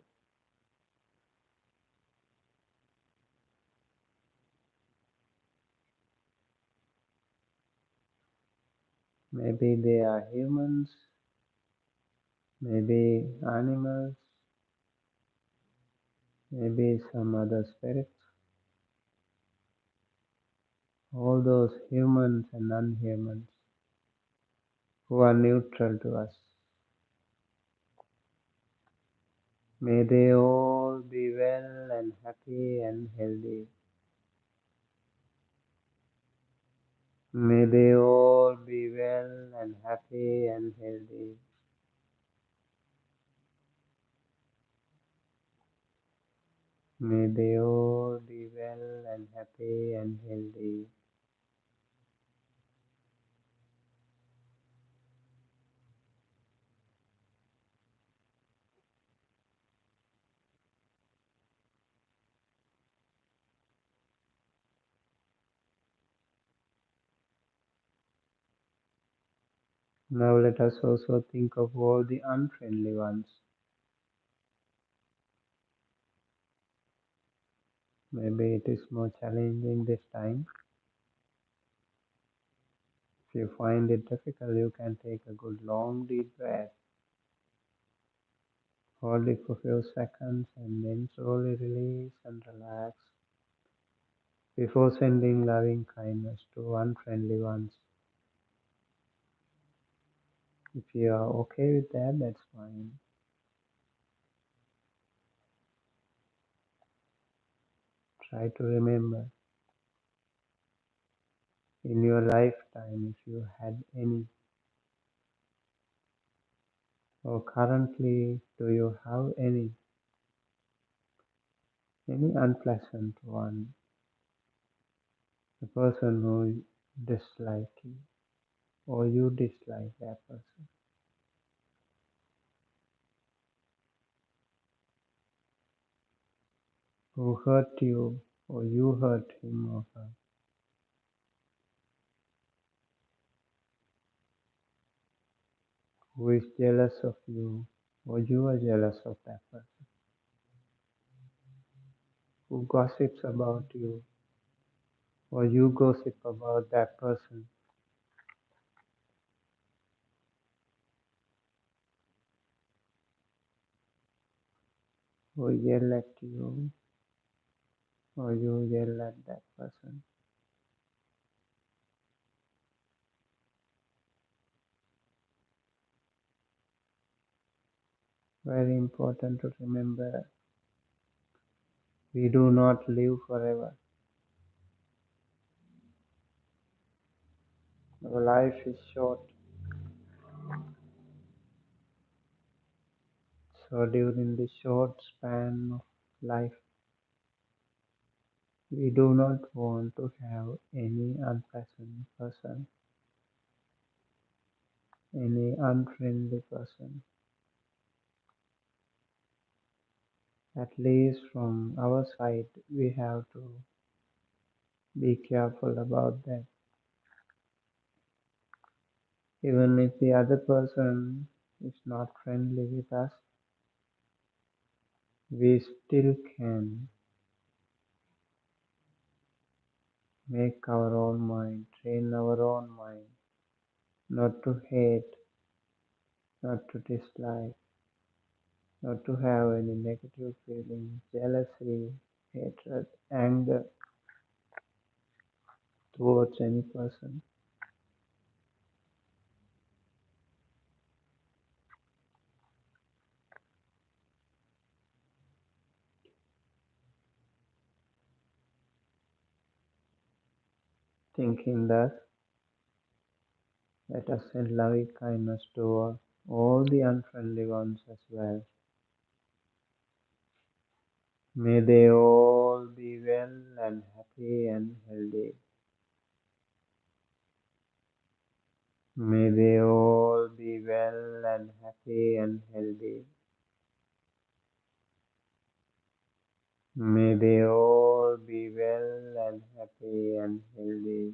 Maybe they are humans, maybe animals, maybe some other spirits. All those humans and unhumans who are neutral to us. May they all be well and happy and healthy. May they all be well and happy and healthy. May they all be well and happy and healthy. Now let us also think of all the unfriendly ones. Maybe it is more challenging this time. If you find it difficult, you can take a good long deep breath. Hold it for a few seconds and then slowly release and relax before sending loving kindness to unfriendly ones. If you are okay with that, that's fine. Try to remember in your lifetime if you had any, or currently do you have any unpleasant one, a person who dislike you or you dislike that person, who hurt you or you hurt him or her, who is jealous of you or you are jealous of that person, who gossips about you or you gossip about that person, who yell at you or you yell at that person. Very important to remember, we do not live forever. Our life is short. So during this short span of life, we do not want to have any unpleasant person, any unfriendly person. At least from our side, we have to be careful about that. Even if the other person is not friendly with us, we still can make our own mind, train our own mind, not to hate, not to dislike, not to have any negative feelings, jealousy, hatred, anger towards any person. Thinking that, let us send loving kindness to all the unfriendly ones as well. May they all be well and happy and healthy. May they all be well and happy and healthy. May they all be well and happy and healthy.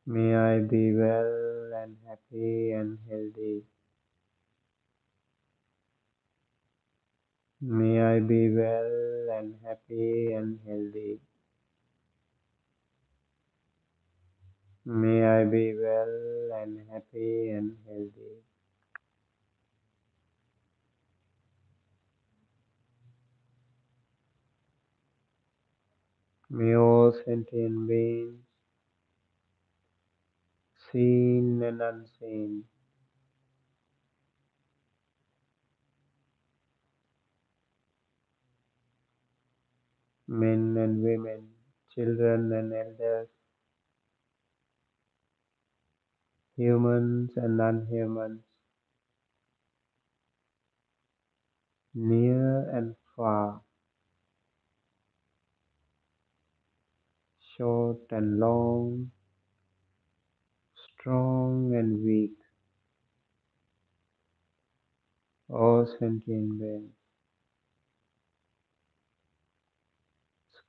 May I be well and happy and healthy. May I be well and happy and healthy. May I be well and happy and healthy. May all sentient beings, seen and unseen, men and women, children and elders, humans and unhumans, near and far, short and long, strong and weak, all sentient beings,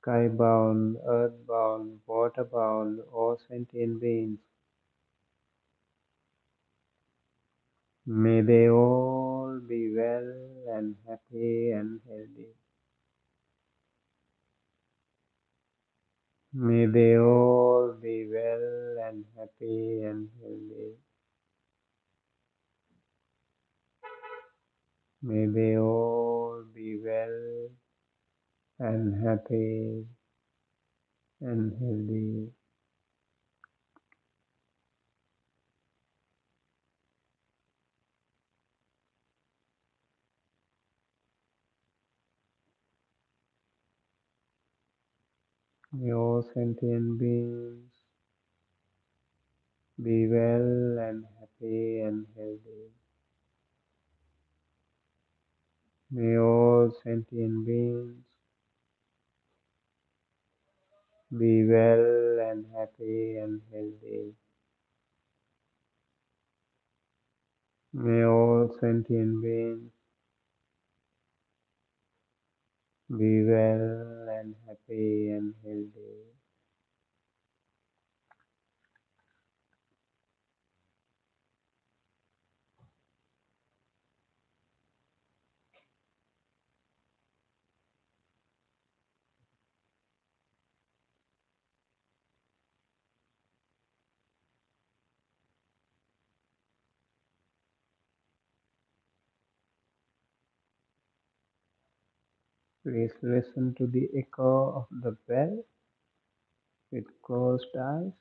skybound, earthbound, waterbound, all sentient beings, may they all be well and happy and healthy. May they all be well and happy and healthy. May they all be well and happy and healthy. May all sentient beings be well and happy and healthy. May all sentient beings be well and happy and healthy. May all sentient beings be well and happy and healthy. Please listen to the echo of the bell with closed eyes.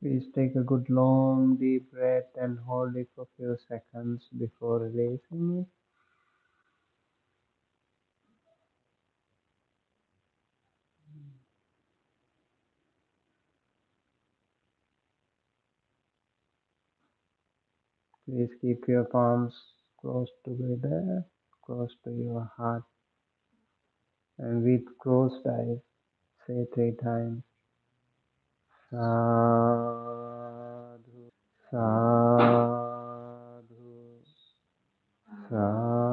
Please take a good long deep breath and hold it for a few seconds before releasing it. Please keep your palms close together, close to your heart And with closed eyes, say 3 times, Sadhu, Sadhu, Sadhu.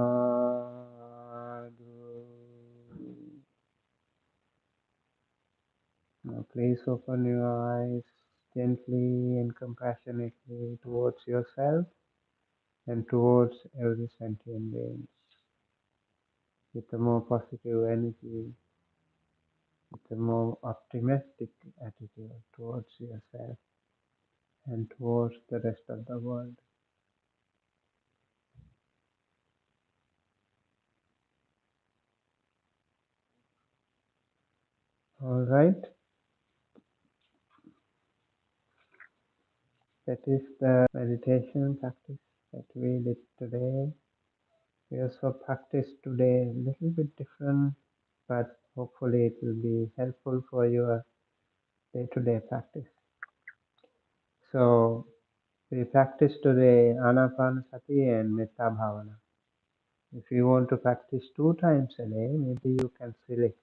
Now please open your eyes gently and compassionately towards yourself and towards every sentient being with a more positive energy, with a more optimistic attitude towards yourself and towards the rest of the world. All right, that is the meditation practice that we did today. We also practiced today a little bit different, but hopefully it will be helpful for your day-to-day practice. So we practice today Anapanasati and Metta Bhavana. If you want to practice 2 times a day, maybe you can select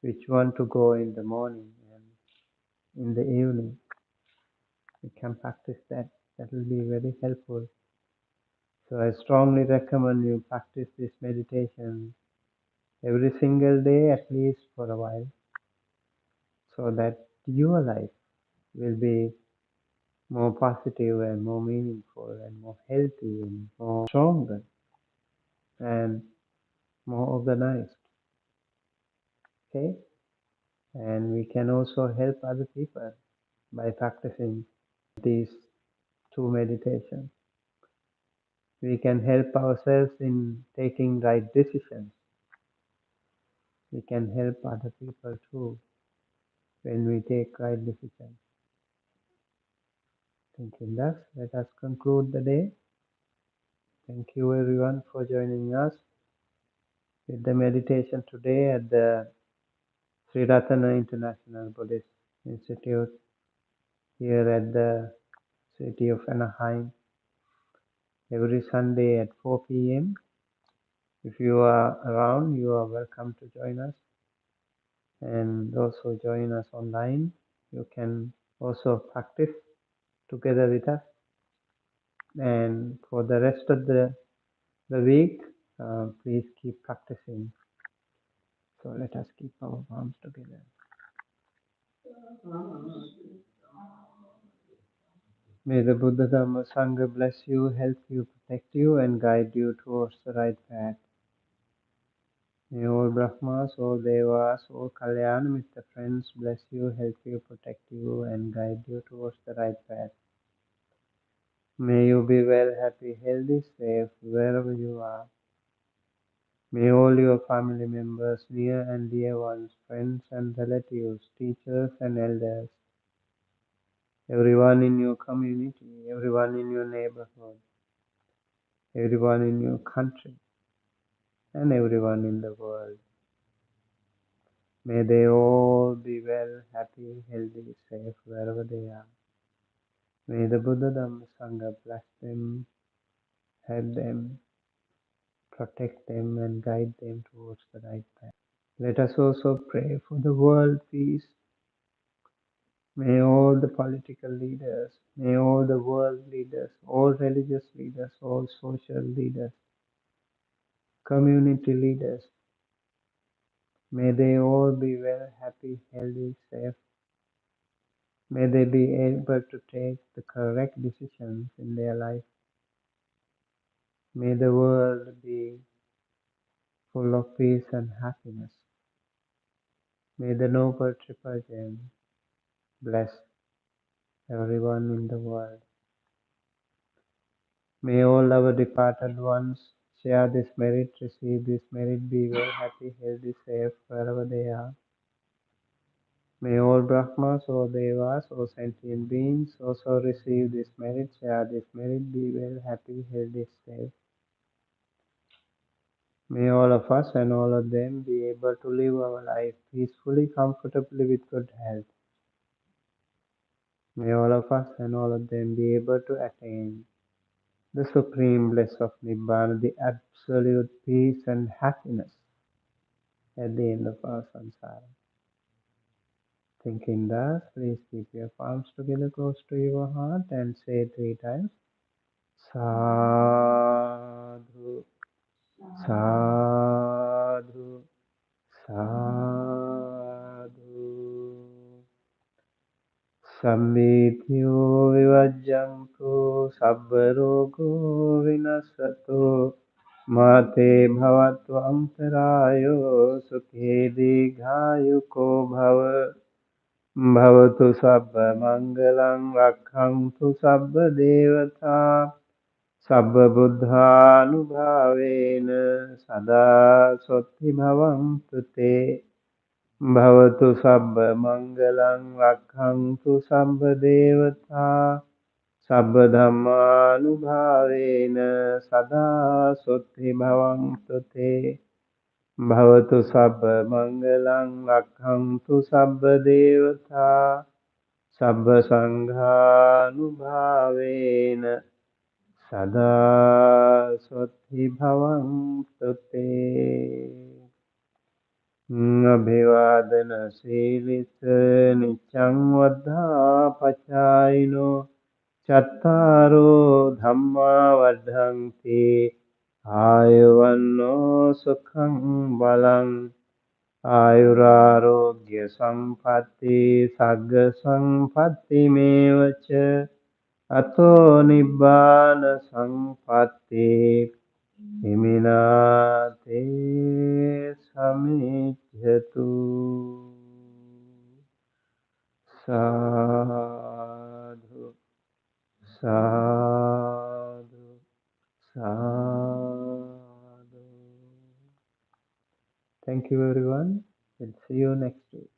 which one to go in the morning and in the evening. You can practice that. That will be very helpful. So I strongly recommend you practice this meditation every single day, at least for a while, so that your life will be more positive and more meaningful and more healthy and more stronger and more organized. Okay? And we can also help other people by practicing these 2 meditations. We can help ourselves in taking right decisions. We can help other people too when we take right decisions. Thinking thus, let us conclude the day. Thank you everyone for joining us with the meditation today at the Sri Ratana International Buddhist Institute here at the city of Anaheim every Sunday at 4 p.m. If you are around, you are welcome to join us and also join us online. You can also practice together with us. And for the rest of the week, please keep practicing. So let us keep our palms together. May the Buddha Dhamma Sangha bless you, help you, protect you, and guide you towards the right path. May all Brahmas, all Devas, all Kalyana Mitta friends bless you, help you, protect you, and guide you towards the right path. May you be well, happy, healthy, safe, wherever you are. May all your family members, near and dear ones, friends and relatives, teachers and elders, everyone in your community, everyone in your neighborhood, everyone in your country, and everyone in the world. May they all be well, happy, healthy, safe, wherever they are. May the Buddha Dhamma Sangha bless them, help them, protect them, and guide them towards the right path. Let us also pray for the world peace. May all the political leaders, may all the world leaders, all religious leaders, all social leaders, community leaders, may they all be well, happy, healthy, safe. May they be able to take the correct decisions in their life. May the world be full of peace and happiness. May the Noble Triple Gem bless everyone in the world. May all our departed ones share this merit, receive this merit, be well, happy, healthy, safe, wherever they are. May all Brahmas, all Devas, all sentient beings also receive this merit, share this merit, be well, happy, healthy, safe. May all of us and all of them be able to live our life peacefully, comfortably, with good health. May all of us and all of them be able to attain the supreme bliss of Nibbana, the absolute peace and happiness. at the end of our samsara. Thinking thus, please keep your palms together close to your heart and say 3 times, Sadhu, Sadhu, Sadhu. Sammitiyo vivajjantu sabba rogo vinasato mate bhavattu antarayo sukhe digayuko bhava bhavatu sabba mangalam rakkhantu sabba devata sabba buddhanubhavena sada sotti bhavantu te Bhavatu sabba mangalang rakkhantu sabba devata sabba dhammanubhavena sada sutti bhavantu te Bhavatu sabba mangalang rakkhantu sabba devata sabba sanghanubhavena sada sutti bhavantu te අභිවාදන සීලිස නිච්ඡං වද්ධා පචායිනෝ චත්තාරෝ ධම්මා වද්ධන්ති ආයුවන්නෝ සුඛං බලං ආයුරාෝග්‍ය සම්පatti සග්ග සම්පatti මේවච අතෝ නිබ්බාන සම්පatti හිමිනාතේ සමිජ්ජතු සාධු සාධු සාධු. Thank you everyone. We'll see you next week.